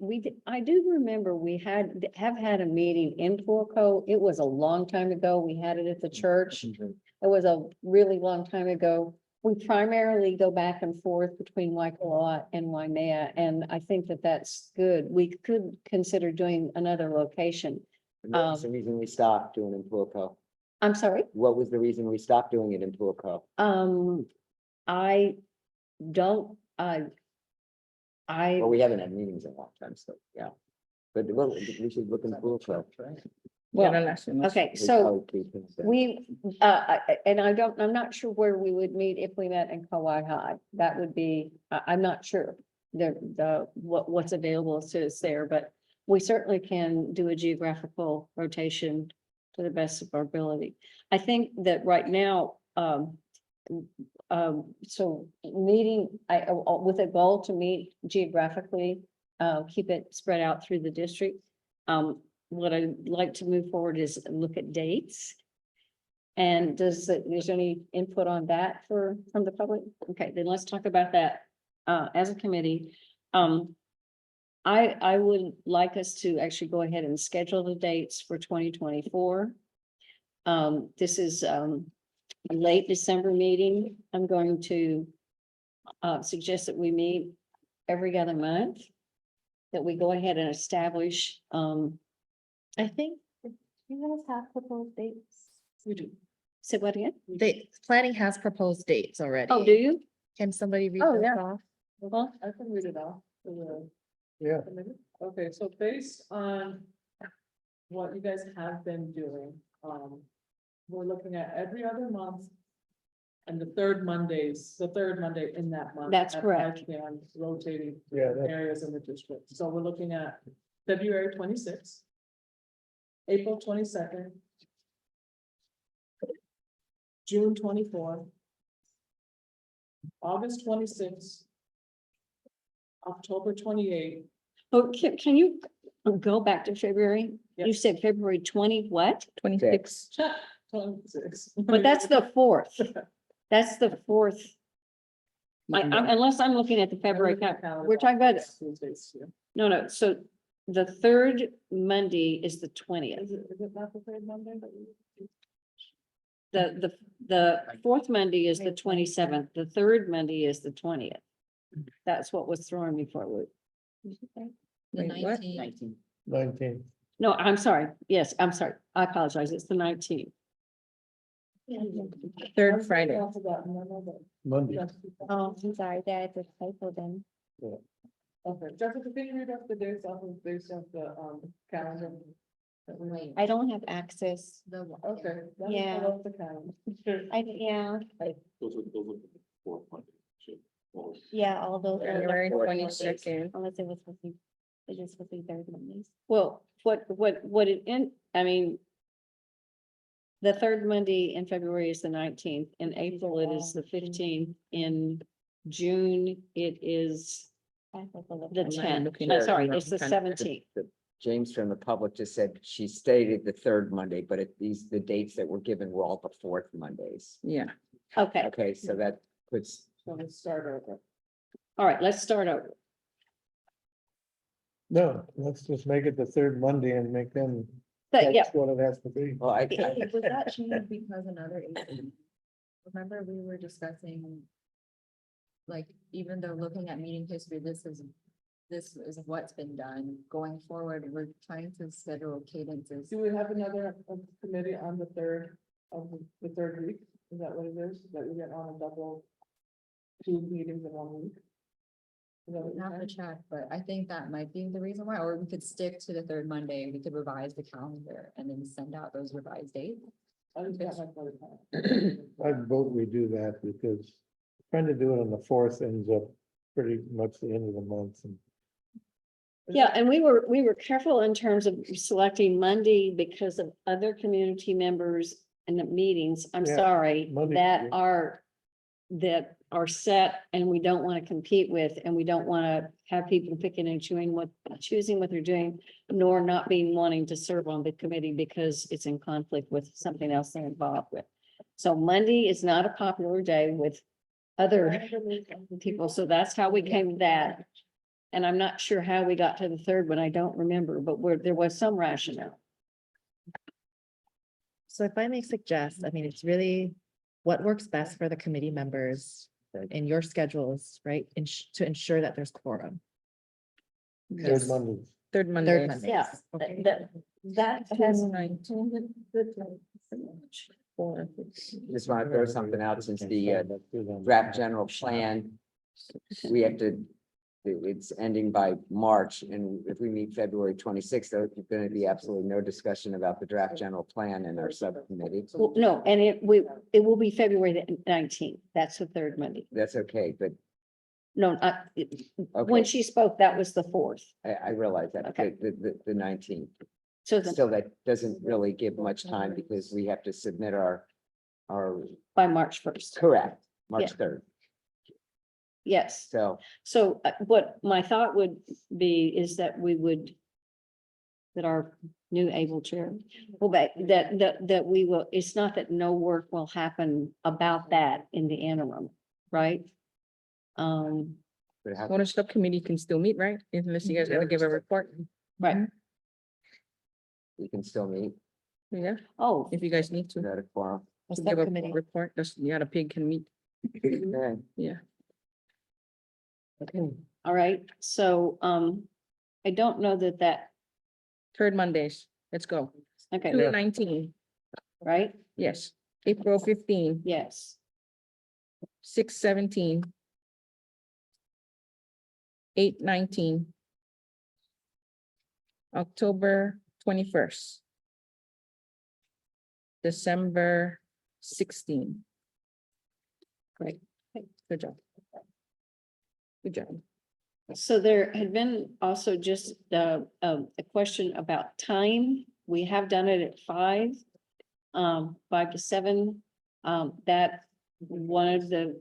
I do remember we have had a meeting in Puerto. It was a long time ago. We had it at the church. It was a really long time ago. We primarily go back and forth between Waikoloa and Waimea, and I think that that's good. We could consider doing another location. What was the reason we stopped doing it in Puerto? I'm sorry, What was the reason we stopped doing it in Puerto? I don't, I, Well, we haven't had meetings in a long time, so, yeah. But well, we should look in the pool for. well, Yeah, that's- okay, so we, and I'm not sure where we would meet if we met in Kauai High. That would be, I'm not sure what's available to us there, but we certainly can do a geographical rotation to the best of our ability. I think that right now, so meeting, with a goal to meet geographically, keep it spread out through the district. What I'd like to move forward is look at dates. And there's any input on that from the public? Okay, then let's talk about that, as a committee. I would like us to actually go ahead and schedule the dates for 2024. This is, a late December meeting. I'm going to suggest that we meet every other month. That we go ahead and establish, I think, you guys have proposed dates? We do. say what again? Planning has proposed dates already. Oh, do you? Can somebody read Oh, those yeah. off? Well, I can read it off. Yeah. Okay, so based on what you guys have been doing, we're looking at every other month. And the third Monday in that month. That's at correct. 5 p.m., rotating Yeah, that, areas in the district. So we're looking at February 26th, April 22nd, June 24th, August 26th, October 28th. Oh, can you go back to February? Yeah. You said February 20 what? 26. 26. But that's the fourth. That's the fourth. Unless I'm looking at the February, we're talking about, Tuesdays, yeah. no, so the third Monday is the 20th. Is it not the third Monday? The fourth Monday is the 27th. The third Monday is the 20th. That's what was throwing me for a loop. The Wait, what? 19th. 19. No, I'm sorry. Yes, I'm sorry. I apologize. It's the 19th. Third Friday. Monday. Oh, I'm sorry, there is a typo then. Okay, Jessica, can you read off the dates based off the calendar? that we made? I don't have access. Okay. let me Yeah. pull up the calendar. Yeah, Those are the fourth Monday. yeah, all those. are the January fourth Mondays, 22nd. Unless it was supposed to be, it was supposed to be third Mondays. Well, what it in, I mean. The third Monday in February is the 19th. In April, it is the 15th. In June, it is I have to look the at my- 10th. looking at- Sorry, I'm it's the trying to- 17th. James from the public just said she stated the third Monday, but the dates that were given were all the fourth Mondays. Yeah, Okay, Okay, so that puts, so let's start over. all right, let's start over. No, let's just make it the third Monday and make them. But yeah, That's what it has to be. well, I, Was that changed because another agent? Remember, we were discussing. Like, even though looking at meeting history, this is what's been done. Going forward, we're trying to schedule cadences. Do we have another committee on the third of the third week? Is that what it is? That we get on a double 2 meetings in 1 week? Is that what We you're have to saying? check, but I think that might be the reason why, or we could stick to the third Monday. We could revise the calendar and then send out those revised dates. I just got my phone time. I'd vote we do that because trying to do it on the fourth ends up pretty much the end of the month and. yeah, and we were careful in terms of selecting Monday because of other community members and the meetings. I'm Yeah, sorry, Monday, that yeah. are set and we don't want to compete with, and we don't want to have people picking and choosing what they're doing, nor not being wanting to serve on the committee because it's in conflict with something else they're involved with. So Monday is not a popular day with other people, so that's how we came to that. And I'm not sure how we got to the third one, I don't remember, but there was some rationale. So if I may suggest, I mean, it's really what works best for the committee members in your schedules, right? To ensure that there's quorum. Third Monday. Third Third Monday. Mondays. Yeah, Okay. that has, just want to throw something out since the draft general plan we have to, it's ending by March, and if we meet February 26th, there's going to be absolutely no discussion about the draft general plan in our subcommittee. Well, no, and it will be February the 19th. That's the third Monday. That's okay, but No, when okay, she spoke, that was the fourth. I realize that, Okay. the 19th. So the, Still, that doesn't really give much time because we have to submit our, by March 1st. correct, March Yeah. 3rd. Yes. So, So what my thought would be is that we would, that our new able chair, well, that we will, it's not that no work will happen about that in the interim, right? but how, One subcommittee can still meet, right? Unless you guys gotta give a report. Right. we can still meet, Yeah, Oh, if you guys need is to. that a quorum? A To give a subcommittee. report, that's, yeah, the pig can meet. Okay. Yeah. Okay. all right. So, I don't know that, Third Mondays, let's go. okay, 2/19, right? yes. April 15, Yes. 6/17. 8/19. October 21st. December 16. Great. Good job. Good job. So there had been also just a question about time. We have done it at 5, 5 to 7. That one of the,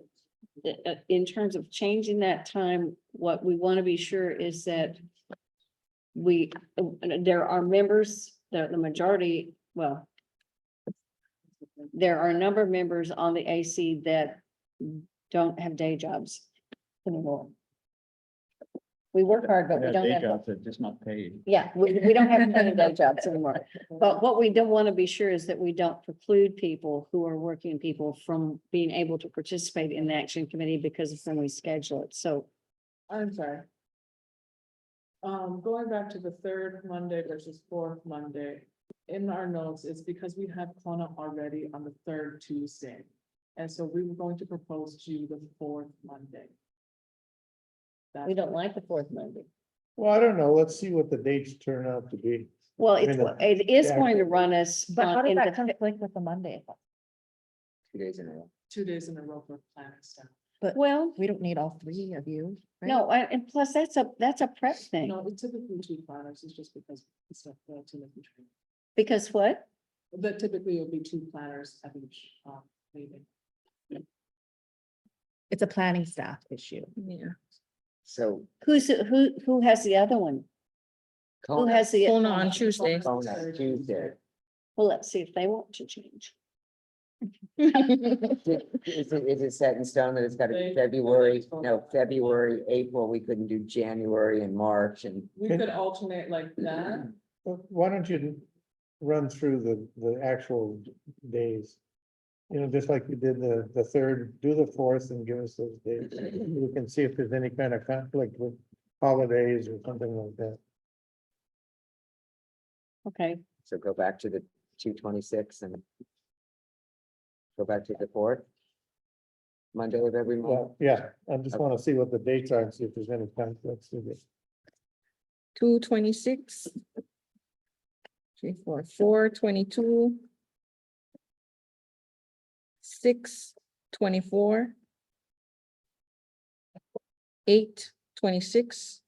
in terms of changing that time, what we want to be sure is that we, there are members, the majority, well, there are a number of members on the AC that don't have day jobs anymore. We work hard, but we Yeah, don't day have, jobs are just not paid. yeah, we don't have any day jobs anymore. But what we don't want to be sure is that we don't preclude people who are working people from being able to participate in the action committee because of when we schedule it. So I'm sorry. Going back to the third Monday versus fourth Monday, in our notes, it's because we have Kona already on the third Tuesday. And so we were going to propose to you the fourth Monday. we don't like the fourth Monday. Well, I don't know. Let's see what the dates turn out to be. Well, I it's, mean, it is yeah. going to run us. But how does in that the- conflict with the Monday? 2 days in a row. 2 days in a row for planning staff. Well, We don't need all three of you. right? no, and plus that's a prep thing. No, it's typically 2 planners, it's just because it's not to make the training. Because what? But typically it'll be 2 planners at each meeting. It's a planning staff issue. Yeah. So. Who has the other one? Who Kona- has the? Kona on Tuesday. Kona, Tuesday. Well, let's see if they want to change. Is it set in stone that it's got to be February, no, February, April, we couldn't do January and March and. We could alternate like that. Why don't you run through the actual days? You know, just like you did the third, do the fourth and give us those days. We can see if there's any kind of conflict with holidays or something like that. Okay, So go back to the 2/26 and. Go back to the 4th. Monday of every month. Yeah, I just want to see what the dates are and see if there's any conflicts with it. 2/26. 3, 4, 4/22. 6/24. 8/26.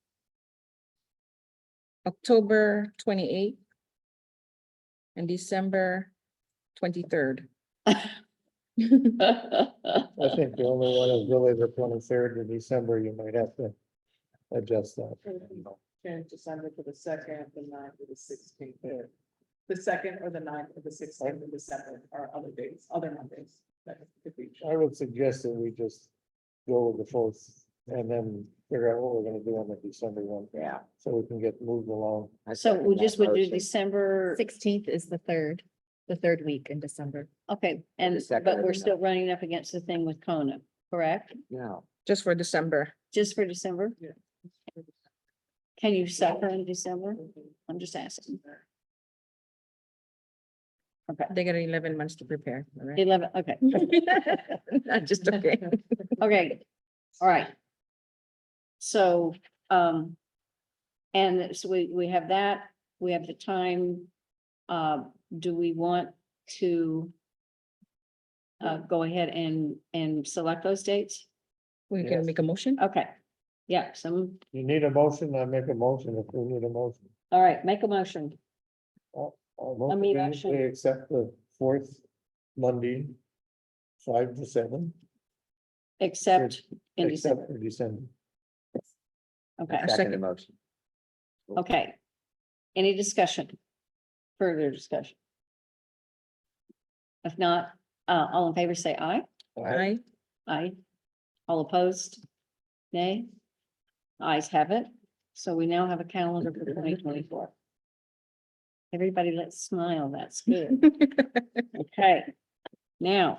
October 28. And December 23rd. I think the only one is really the 23rd of December. You might have to adjust that. Change December to the 2nd, the 9th, or the 16th. The 2nd or the 9th or the 16th of December are other days, other Mondays. That could be. I would suggest that we just go with the 4th and then figure out what we're gonna do on the December one. Yeah. So we can get moved along. I so second we that just would do motion. December, 16th is the third week in December. okay, and, second but or we're the still running up against the thing with Kona, correct? No, Just for December. Just for December? Yeah. Can you suffer in December? I'm just asking. Okay, They got 11 months to prepare, all right? 11, okay, Not just okay. okay, all right. So, and so we have that, we have the time. Do we want to go ahead and select those dates? We Yes. can make a motion. Okay, yeah, some, You need a motion, I make a motion if we need a motion. all right, make a motion. I'll mean, motion actually- we accept the fourth Monday, 5 to 7, Except in except December. for December. Okay, Second the motion. okay. Any discussion? Further discussion? If not, all in favor, say aye. Aye. Aye. All opposed? Nay? Ayes have it. So we now have a calendar for 2024. Everybody, let's smile. That's good. Okay. Now.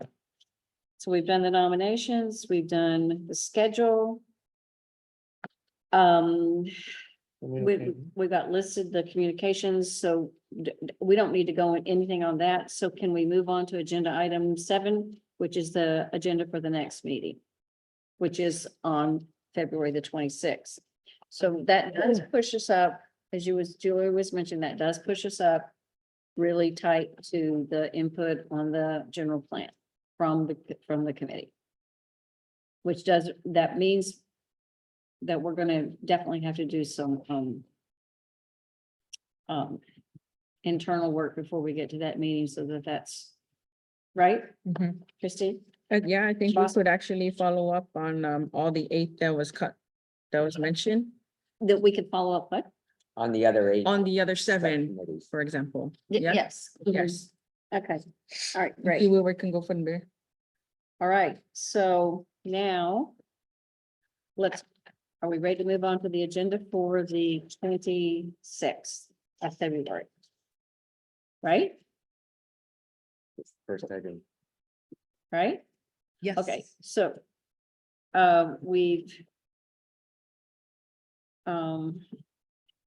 So we've done the nominations, we've done the schedule. We got listed the communications, so we don't need to go in anything on that. So can we move on to agenda item 7, which is the agenda for the next meeting, which is on February the 26th. So that does push us up, as Julie was mentioning, that does push us up really tight to the input on the general plan from the committee. Which that means that we're gonna definitely have to do some internal work before we get to that meeting, so that's right, Mhm. Christine? Yeah, I think we Possible. could actually follow up on all the 8 that was cut, that was mentioned, That we could follow up, what? On the other 8. on the other 7, subcommittees. for example. Y- Yeah, Yes. yes. Okay, all right, See great. where we can go from there. All right, so now are we ready to move on to the agenda for the 26th of February? Right, First item. right? Yes. Okay, so we've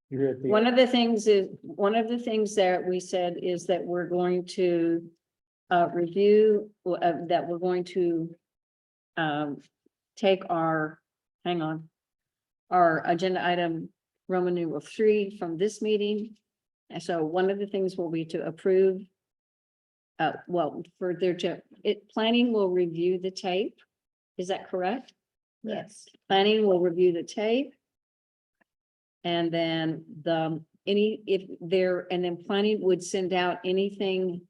You're at the. one of the things that we said is that we're going to review, that we're going to take our agenda item Roman numeral 3 from this meeting. And so one of the things will be to approve planning will review the tape. Is that correct? Yes. Planning will review the tape. And then and then planning would send out anything.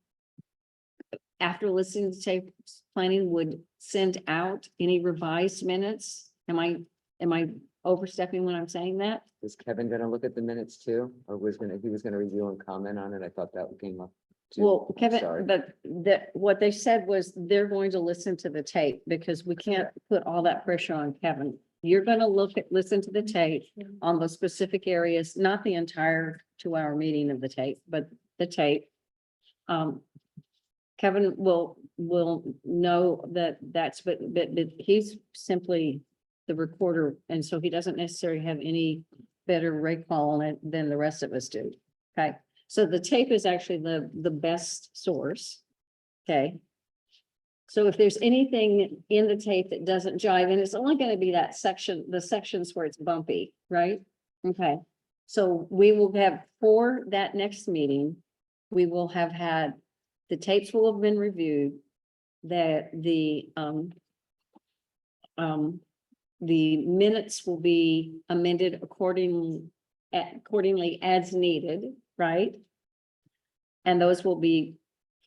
After listening to tape, planning would send out any revised minutes. Am I overstepping when I'm saying that? Is Kevin gonna look at the minutes too, or he was gonna review and comment on it? I thought that came up. too. Well, I'm sorry. Kevin, but what they said was they're going to listen to the tape because we can't put all that pressure on Kevin. You're gonna listen to the tape on the specific areas, not the entire 2-hour meeting of the tape, but the tape. Kevin will know but he's simply the recorder, and so he doesn't necessarily have any better recall on it than the rest of us do. Okay, so the tape is actually the best source. Okay. So if there's anything in the tape that doesn't jive, and it's only going to be that section, the sections where it's bumpy, right? Okay, so we will have for that next meeting, we will have had, the tapes will have been reviewed, that the minutes will be amended accordingly as needed, right? And those will be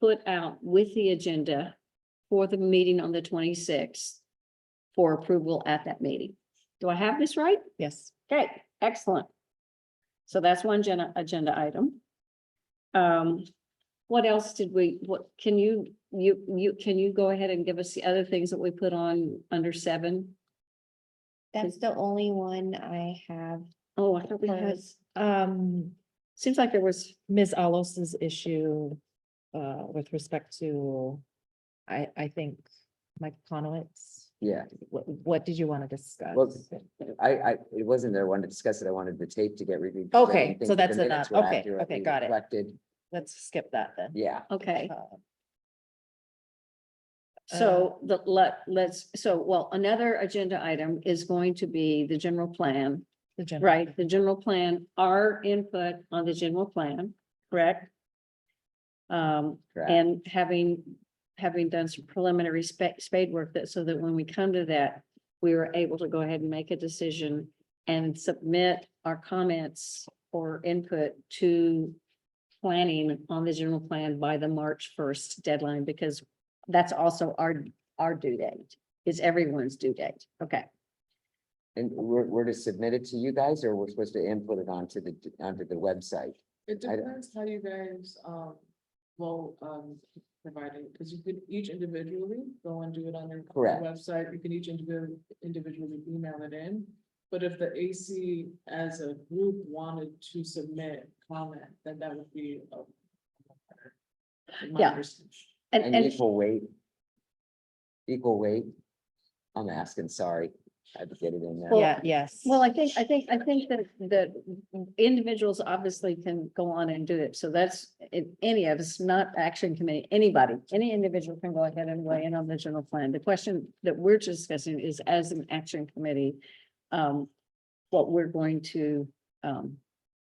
put out with the agenda for the meeting on the 26th for approval at that meeting. Do I have this right? Yes. Okay, excellent. So that's one agenda item. What else can you go ahead and give us the other things that we put on under 7? That's the only one I have. Oh, I thought we had, Because, seems like there was, Ms. Alos's issue, with respect to, I think, Mike Conowitz. Yeah, What did you want to discuss? well, it wasn't that I wanted to discuss it. I wanted the tape to get reviewed. because I Okay, didn't think so that that's the minutes enough. were Okay, accurately okay, got it. reflected. Let's skip that then. Yeah, okay, Uh, So another agenda item is going to be the general plan, The general. right? The general plan, our input on the general plan, correct? Correct. And having done some preliminary spade work that, so that when we come to that, we were able to go ahead and make a decision and submit our comments or input to planning on the general plan by the March 1st deadline, because that's also our due date, is everyone's due date. Okay. And we're to submit it to you guys, or we're supposed to input it onto the website? It I- depends how you guys, will, provide it, because you could each individually go and do it on their Correct. website, you can each individually email it in. But if the AC as a group wanted to submit comment, then that would be. my Yeah. understanding. And equal weight? Equal weight? I'm asking, sorry, I had to get it in there. Yeah, yes. Well, I think that individuals obviously can go on and do it. So that's any of us, not action committee, anybody, any individual can go ahead and weigh in on the general plan. The question that we're discussing is, as an action committee, what we're going to,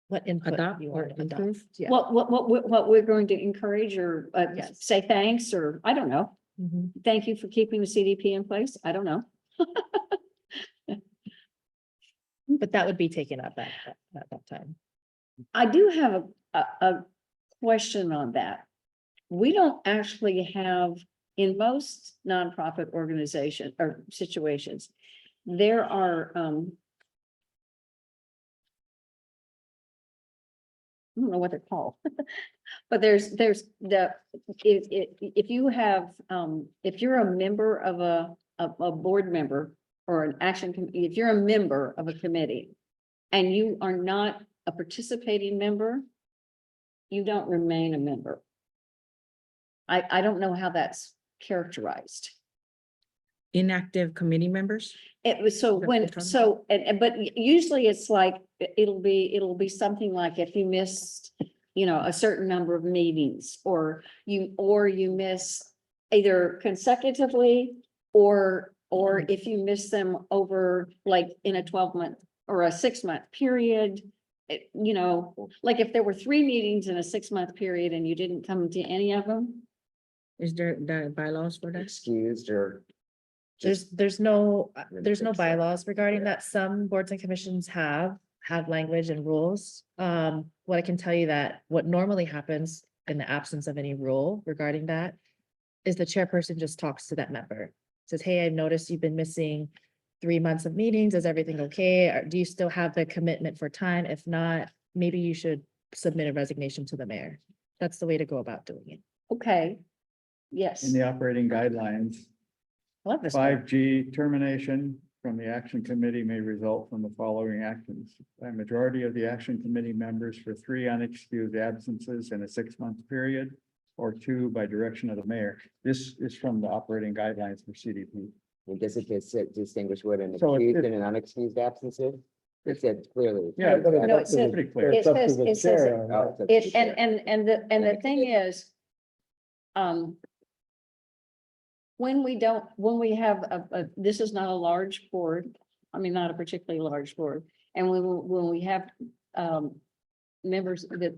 What input Adopt you or want to adopt. improve? Yeah. what we're going to encourage or Yes. say thanks, or I don't know. Mhm. Thank you for keeping the CDP in place. I don't know. But that would be taken up at that time. I do have a question on that. We don't actually have, in most nonprofit organization or situations, there are, I don't know what they're called. But there's if you have, if you're a member of a board member or an action, if you're a member of a committee and you are not a participating member, you don't remain a member. I don't know how that's characterized. Inactive committee members? It was so Is that when, what you're so, but usually it's like, it'll be something like if you missed, a certain number of meetings, or you miss either consecutively, or if you miss them over, like in a 12-month or a 6-month period. Like if there were 3 meetings in a 6-month period and you didn't come to any of them. Is there the bylaws for that? Excused or just, There's no Really there's no fix that. bylaws regarding that. Some boards and commissions have language and rules. What I can tell you that what normally happens in the absence of any rule regarding that is the chairperson just talks to that member. Says, hey, I've noticed you've been missing 3 months of meetings. Is everything okay? Or do you still have the commitment for time? If not, maybe you should submit a resignation to the mayor. That's the way to go about doing it. Okay. Yes. In the operating guidelines, I love this one. 5G termination from the action committee may result from the following actions. By a majority of the action committee members for 3 unexcused absences in a 6-month period, or 2 by direction of the mayor. This is from the operating guidelines for CDP. does it distinguish what an So excused if- and an unexcused absence is? It said clearly. Yeah, But it's No, up it to says- the- pretty clear. It's up to It the says- chair. on Oh, that. it's up to It, the chair. and the thing is, when we have this is not a large board, I mean, not a particularly large board, and when we have, members that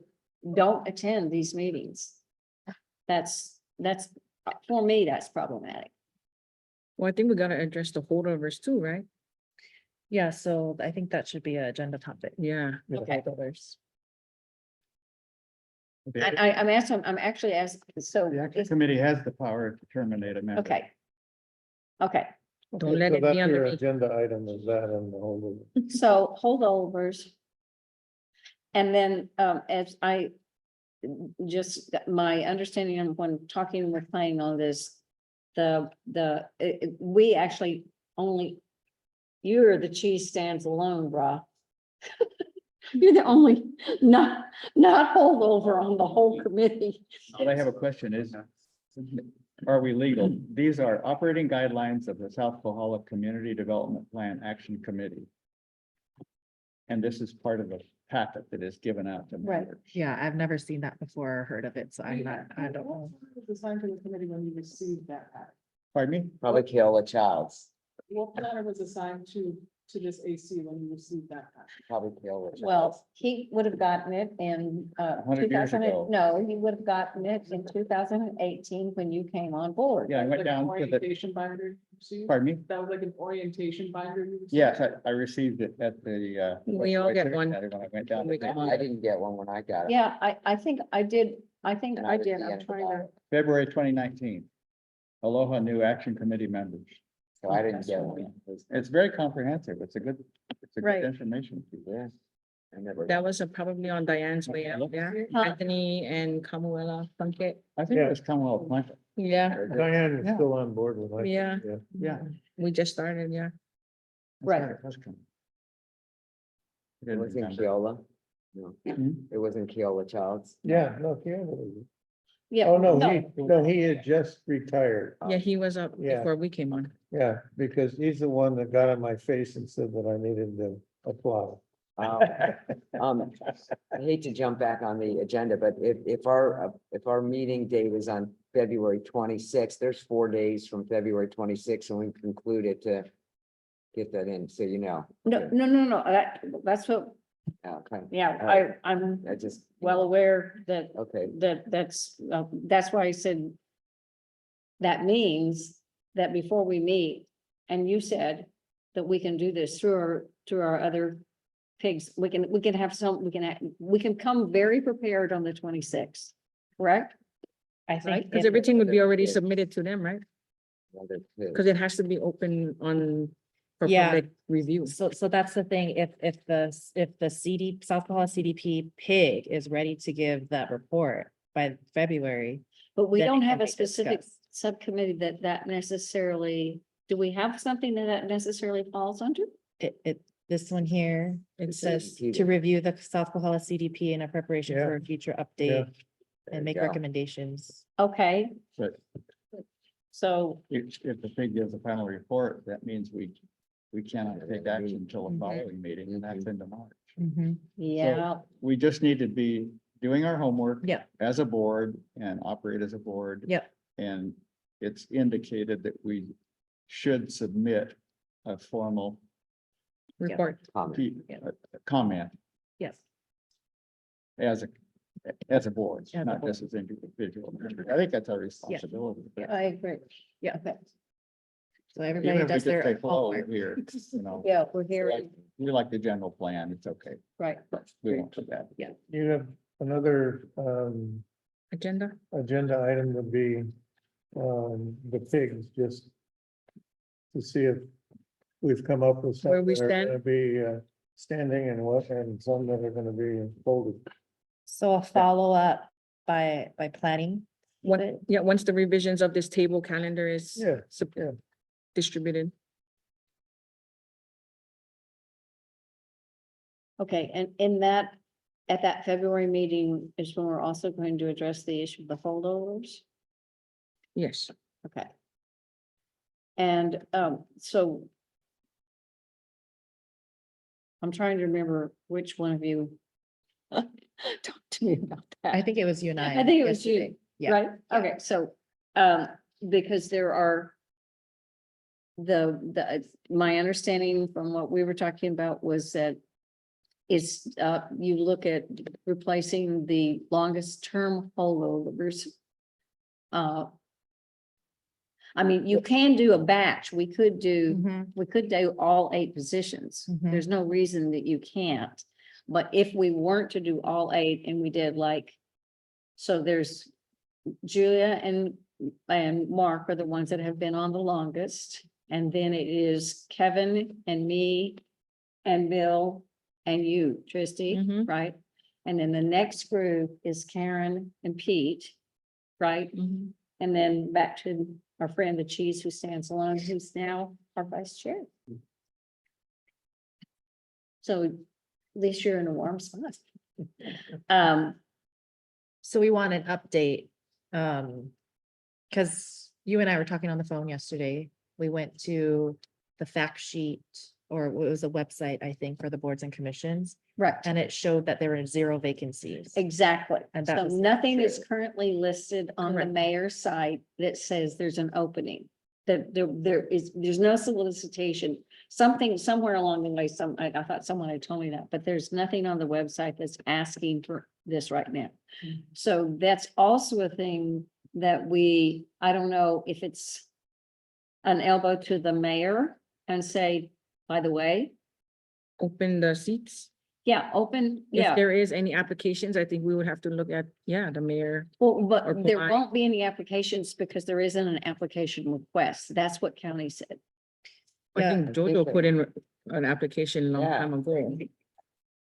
don't attend these meetings, that's, for me, that's problematic. Well, I think we gotta address the holdovers too, right? Yeah, so I think that should be an agenda topic. Yeah. with Okay. holdovers. I'm actually asking, so, The action committee has the power to terminate a member. okay. Okay, Don't let So it be that's your underneath. agenda item is that and the whole. so holdovers. And then, as I, just my understanding of when talking with planning on this, we actually only, you're the cheese stands alone, brah. You're the only, not holdover on the whole committee. But I have a question is, are we legal? These are operating guidelines of the South Kohala Community Development Plan Action Committee. And this is part of a packet that is given out to Right. members. Yeah, I've never seen that before or heard of it, so I don't know. It was assigned to the committee when you received that pack. Pardon me? Probably Keola Childs, What planner was assigned to this AC when you received that? probably Keola Childs. Well, he would have gotten it in 100 years 2000 ago. no, he would have gotten it in 2018 when you came on board. Yeah, I went Like down to the, orientation binder you received? pardon me? That was like an orientation binder you received? Yes, I received it at the. We all get one. When I went down. We to got the- one. I didn't get one when I got it. Yeah, I think I did. I think And I was did. the I'm end of trying to. it. February 2019. Aloha new action committee members. So I didn't get one. It's very comprehensive. It's a good Right. information. Yeah. I never. That was probably on Diane's way out, yeah. Huh. Anthony and Camuela Plunkett. I think Yeah. it was Commonwealth Planet. Yeah, Diane is Yeah. still on board with like. Yeah. Yeah. we just started, yeah. Right. It was coming. I It didn't wasn't remember. Keola. No, Hmm? it wasn't Keola Childs. Yeah, no, Keola. Yeah. Oh, no, he had just retired. Yeah, he was up Yeah. before we came on. Yeah, because he's the one that got on my face and said that I needed to apply. I hate to jump back on the agenda, but if our meeting date is on February 26th, there's 4 days from February 26th, and we concluded to get that in, so you know. No. That's what, Okay, yeah, I'm I just, well aware that okay, that's why I said. That means that before we meet, and you said that we can do this through our other pigs, we can have some, we can come very prepared on the 26th, correct? I Right, think. Because if- everything would be already Yeah. submitted to them, right? another two. Because it has to be open for Yeah. public review. So that's the thing, if the South Kohala CDP pig is ready to give that report by February. But we then it don't can have a be specific discussed. subcommittee that necessarily, do we have something that necessarily falls under? This one here, it It's says CDP. to review the South Kohala CDP in a preparation Yeah. for a future Yeah. update There and you make go. recommendations. Okay, But so, if the pig gives a final report, that means we cannot take action until the Mhm. following meeting, and that's into March. yeah, We just need to be doing our homework. Yep. As a board and operate as a board. Yep. And it's indicated that we should submit a formal Report. Comment. comment Yes. as a board, As a not board. just as individual. members. I think that's our responsibility. I agree. Yeah. Okay. So Even everybody if we does just say their hello homework. here, you know. Yeah, we're here, We like the general plan, it's okay. right. We won't do that. You have another Agenda? agenda item would be the pigs, just to see if we've come up with some Where we that are stand? gonna be standing and what, and some that are gonna be folded. So a follow-up by planning. Once the revisions of this table calendar is Yeah, yeah. distributed. Okay, and at that February meeting is when we're also going to address the issue of the holdovers? Yes. Okay. And so I'm trying to remember which one of you talked to me about that. I think it was you and I. I think it was you, yesterday. Yeah. right? Okay, so because there are my understanding from what we were talking about was that it's you look at replacing the longest term holdovers. I mean, you can do a batch. We could do all 8 positions. Mhm. There's no reason that you can't. But if we weren't to do all 8 and we did so there's Julia and Mark are the ones that have been on the longest. And then it is Kevin and me and Bill and you, Christie, Mhm. right? And then the next group is Karen and Pete, right? Mhm. And then back to our friend, the cheese who stands alone, who's now our vice chair. So at least you're in a warm spot. So we want an update, because you and I were talking on the phone yesterday. We went to the fact sheet, or it was a website, I think, for the boards and commissions, Right, and it showed that there were 0 vacancies. exactly. And that So was not nothing is true. currently listed on the Correct. mayor's site that says there's an opening. there's no solicitation. Something somewhere along the way, I thought someone had told me that, but there's nothing on the website that's asking for this right now. So that's also a thing that I don't know if it's an elbow to the mayor and say, by the way, Open the seats. yeah, open, If yeah. there is any applications, I think we would have to look at, the mayor. Well, or but there provide- won't be any applications because there isn't an application request. That's what county said. I Yeah, think I think Jojo that- put in an application a long Yeah. time ago.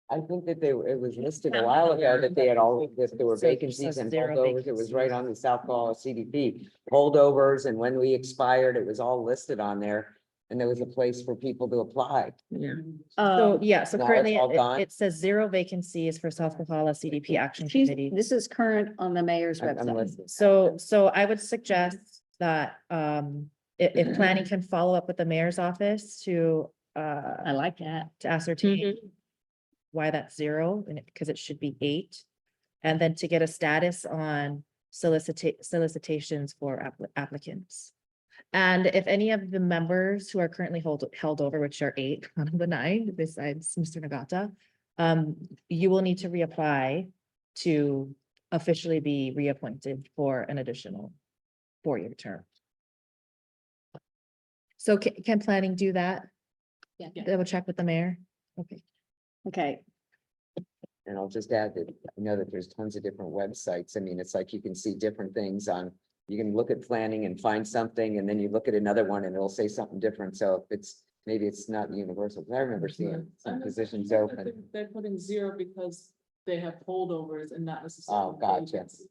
I think that it was listed a while ago that they had that there were So- vacancies so and zero holdovers. It was right on the South Kohala CDP. Holdovers, and when we expired, it was all listed on there. And there was a place for people to apply. Yeah. So, yeah, so Now it's currently all it gone? it says 0 vacancies for South Kohala CDP Action She's- Committee. This is current on the mayor's I'm website. listening. So I would suggest that if planning can follow up with the mayor's office to I like that. to ascertain why that's 0, and because it should be 8. And then to get a status on solicitations for applicants. And if any of the members who are currently held over, which are 8 out of the 9, besides Mr. Nagata, you will need to reapply to officially be reappointed for an additional 4-year term. So can planning do that? Yeah. Double check with the mayor? Okay. Okay, And I'll just add that I know that there's tons of different websites. I mean, it's like you can see different things on, you can look at planning and find something, and then you look at another one and it'll say something different. So maybe it's not universal. I remember seeing some positions open. They're putting 0 because they have holdovers and not necessarily. Oh, gotcha. vacancies.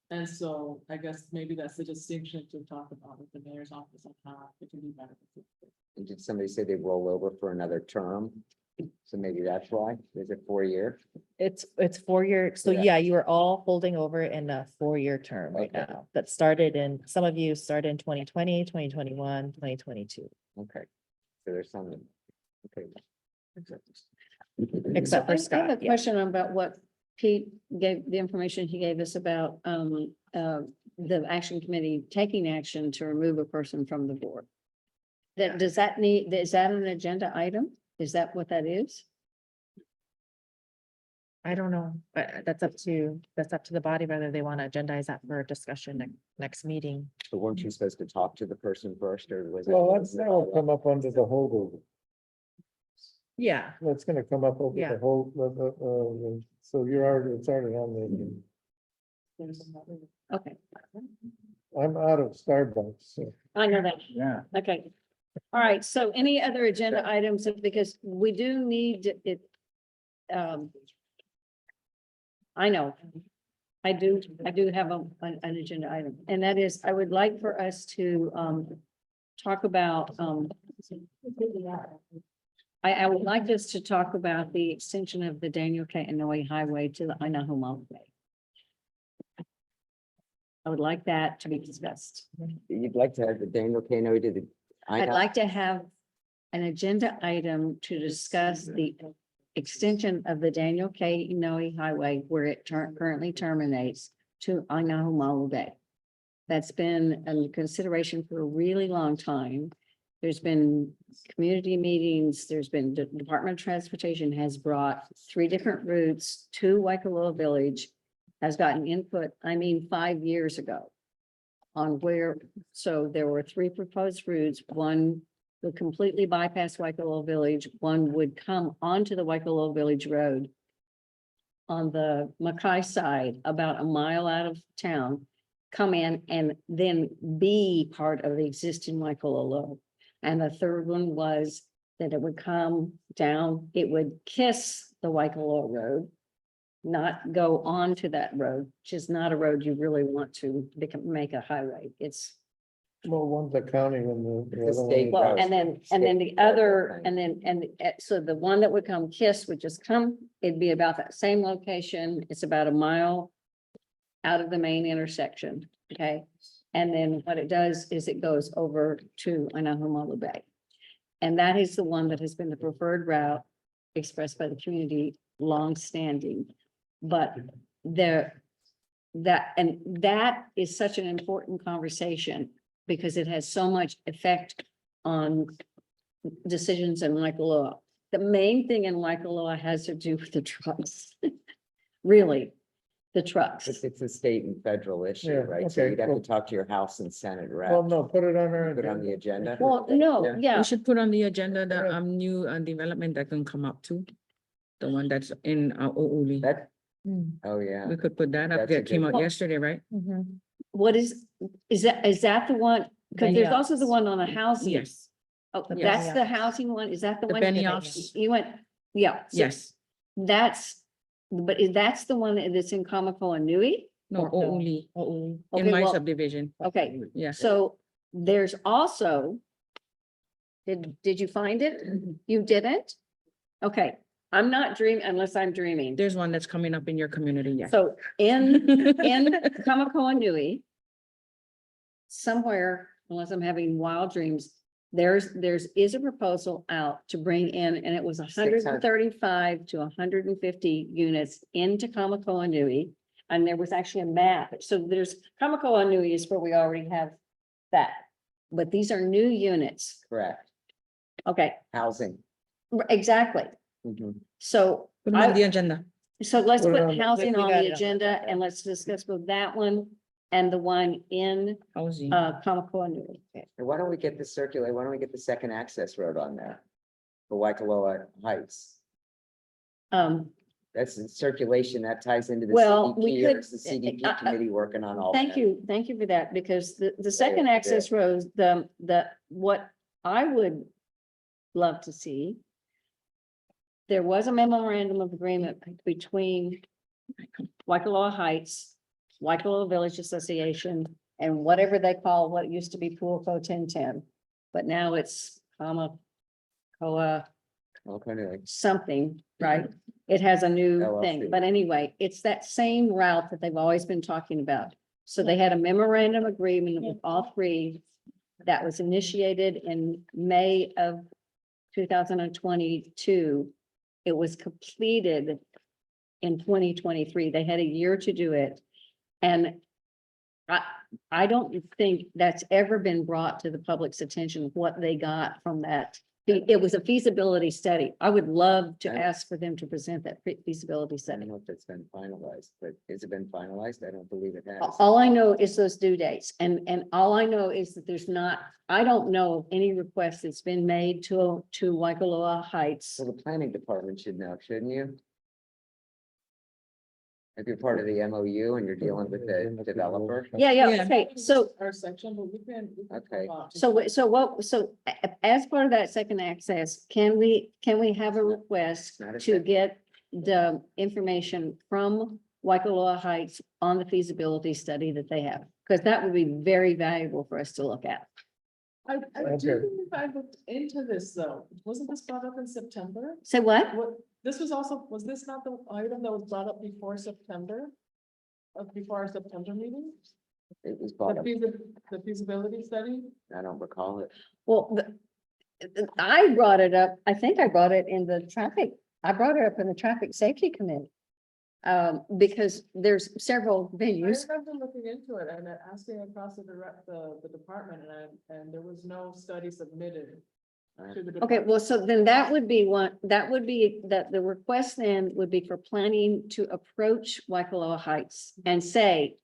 And so I guess maybe that's the distinction to talk about with the mayor's office on how it can be better. And did somebody say they roll over for another term? So maybe that's why. Is it 4-year? It's 4-year, so Yeah. yeah, you are all holding over in a 4-year term right Okay. now. That started some of you started in 2020, 2021, 2022. Okay. So there's some. Okay. Except for I Scott. have a yeah. question about what Pete gave, the information he gave us about the action committee taking action to remove a person from the board. Is that an agenda item? Is that what that is? I don't know, but that's up to the body whether they want to agendize that for discussion next meeting. But weren't you supposed to talk to the person first, or was it? Well, that'll come up under the holdover. Yeah, That's gonna come up over Yeah. the whole, so it's already on Okay, I'm out of Starbucks, so. I know that. Yeah. Okay. All right, so any other agenda items, because we do need it. I know. I do have an agenda item, and that is, I would like for us to talk about I would like us to talk about the extension of the Daniel K. Inouye Highway to the Ainahumala Bay. I would like that to be discussed. You'd like to have the Daniel Kano to the. I'd like to have an agenda item to discuss the extension of the Daniel K. Inouye Highway where it currently terminates to Ainahumala Bay. That's been a consideration for a really long time. There's been community meetings, there's been, the Department of Transportation has brought 3 different routes to Waikoloa Village, has gotten input, 5 years ago. On where, so there were 3 proposed routes. One would completely bypass Waikoloa Village. One would come onto the Waikoloa Village Road on the Mackay side, about a mile out of town, come in and then be part of the existing Waikoloa. And the third one was that it would come down, it would kiss the Waikoloa Road, not go onto that road, which is not a road you really want to make a highway. It's, Well, one's the county and the It's a other state one. well, road. and then the other, so the one that would come kiss would just come, it'd be about that same location. It's about a mile out of the main intersection, okay? And then what it does is it goes over to Ainahumala Bay. And that is the one that has been the preferred route expressed by the community longstanding. But that is such an important conversation because it has so much effect on decisions in Waikoloa. The main thing in Waikoloa has to do with the trucks. Really, the trucks. It's a state and federal issue, Yeah, right? So okay, you'd have to cool. talk to your House and Senate rep. Well, no, put it on our. Put it on the agenda. Well, no, Yeah. yeah, We should put on the agenda the Yeah. new development that can come up too. The one that's in O'Uli. That, Hmm. oh, yeah. We could put that up. That's a That came good out one. yesterday, right? Mhm. what is that the one? Because there's also the Benioffs. one on the housing. Yes, Oh, The that's the Benioffs. housing one? Is that the The one? Benioffs. You went, yeah. so yes. That's the one that's in Kamako and Nui? No, Or no. O'Uli, Oh, in Okay, my well, subdivision. Okay, Yes. so there's also. Did you find it? You didn't? Okay, I'm not dreaming unless I'm dreaming. There's one that's coming up in your community, yes. So in Kamako and Nui. Somewhere, unless I'm having wild dreams, is a proposal out to bring in, and it was 135 to 150 units into Kamako and Nui. And there was actually a map. So there's Kamako and Nui is where we already have that. But these are new units. Correct. Okay, Housing. exactly. Mhm. So Put 'em on the agenda. so let's Put it put on- housing we on got the it on the agenda agenda. and let's discuss with that one and the one in Housing. Kamako and Nui. And why don't we get the circulate, why don't we get the second access road on there? For Waikoloa Heights. That's in circulation, that ties into the Well, we CDP, or could- it's the CDP I- committee working on all Thank that. thank you for that, because the second yeah. access road, what I would love to see. There was a memorandum of agreement between Waikoloa Heights, Waikoloa Village Association, and whatever they call what used to be Pool Co 1010. But now it's Kohala Okay, something, right? It has a new thing, LLC. but anyway, it's that same route that they've always been talking about. So they had a memorandum agreement with all three that was initiated in May of 2022. It was completed in 2023. They had a year to do it. And I don't think that's ever been brought to the public's attention, what they got from that. It was a feasibility study. I would love to I- ask for them to present that feasibility I study. don't know if it's been finalized, but has it been finalized? I don't believe it has. All I know is those due dates, and all I know is that there's not, I don't know of any request that's been made to Waikoloa Heights. So the planning department should know, shouldn't you? If you're part of the MOU and you're dealing with the developer. Yeah, Yeah. okay, so Our section, but we can. Okay. As part of that second access, can we have a request Not a to second. get the information from Waikoloa Heights on the feasibility study that they have? Because that would be very valuable for us to look at. I Okay. do believe I looked into this though. Wasn't this brought up in September? Say what? What, this was also, was this not the item that was brought up before September? Before our September meeting? It was bought up. The feasibility study? I don't recall it. Well, I brought it up, I think I brought it in the traffic, I brought it up in the traffic safety committee. Because there's several I venues. remember looking into it and asking across the department and there was no study submitted. To the Okay, department. well, so then that would be one, that would be, that the request then would be for planning to approach Waikoloa Heights and say,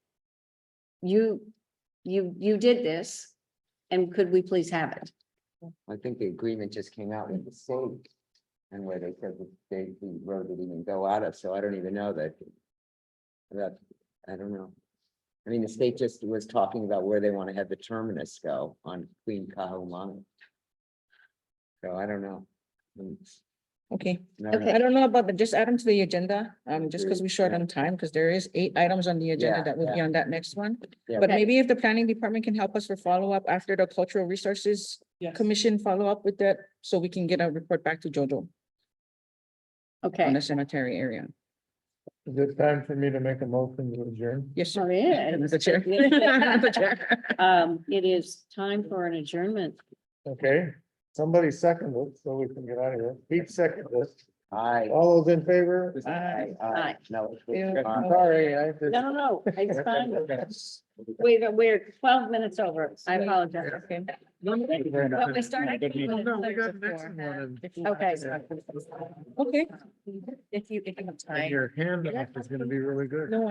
you did this, and could we please have it? I think the agreement just came out with the state. And where they said that the road didn't even go out of, so I don't even know that. I don't know. I mean, the state just was talking about where they want to have the terminus go on Queen Kahumanu. So I don't know. Okay. No, Okay. I don't know about the, just add them to the agenda, just because we're short Yeah. on time, because there is 8 items on the agenda Yeah, that will be on that next one. Yeah. But Okay. maybe if the planning department can help us for follow-up after the Cultural Resources Yes. Commission follow-up with that, so we can get a report back to Jojo on Okay. the cemetery area. Is it time for me to make a motion to adjourn? Yes, Oh, sir. yeah. Mr. Chair. Mr. Chair. It is time for an adjournment. Okay, somebody second it so we can get out of here. Pete seconded it. Aye. All those in favor? Aye. No. Sorry, I. No, it's fine. We're 12 minutes over. I apologize. Okay. Thank you very much. But we started. Good meeting. No, we got the next one. And Okay. Okay. If you have time. your handoff is gonna be really good. No,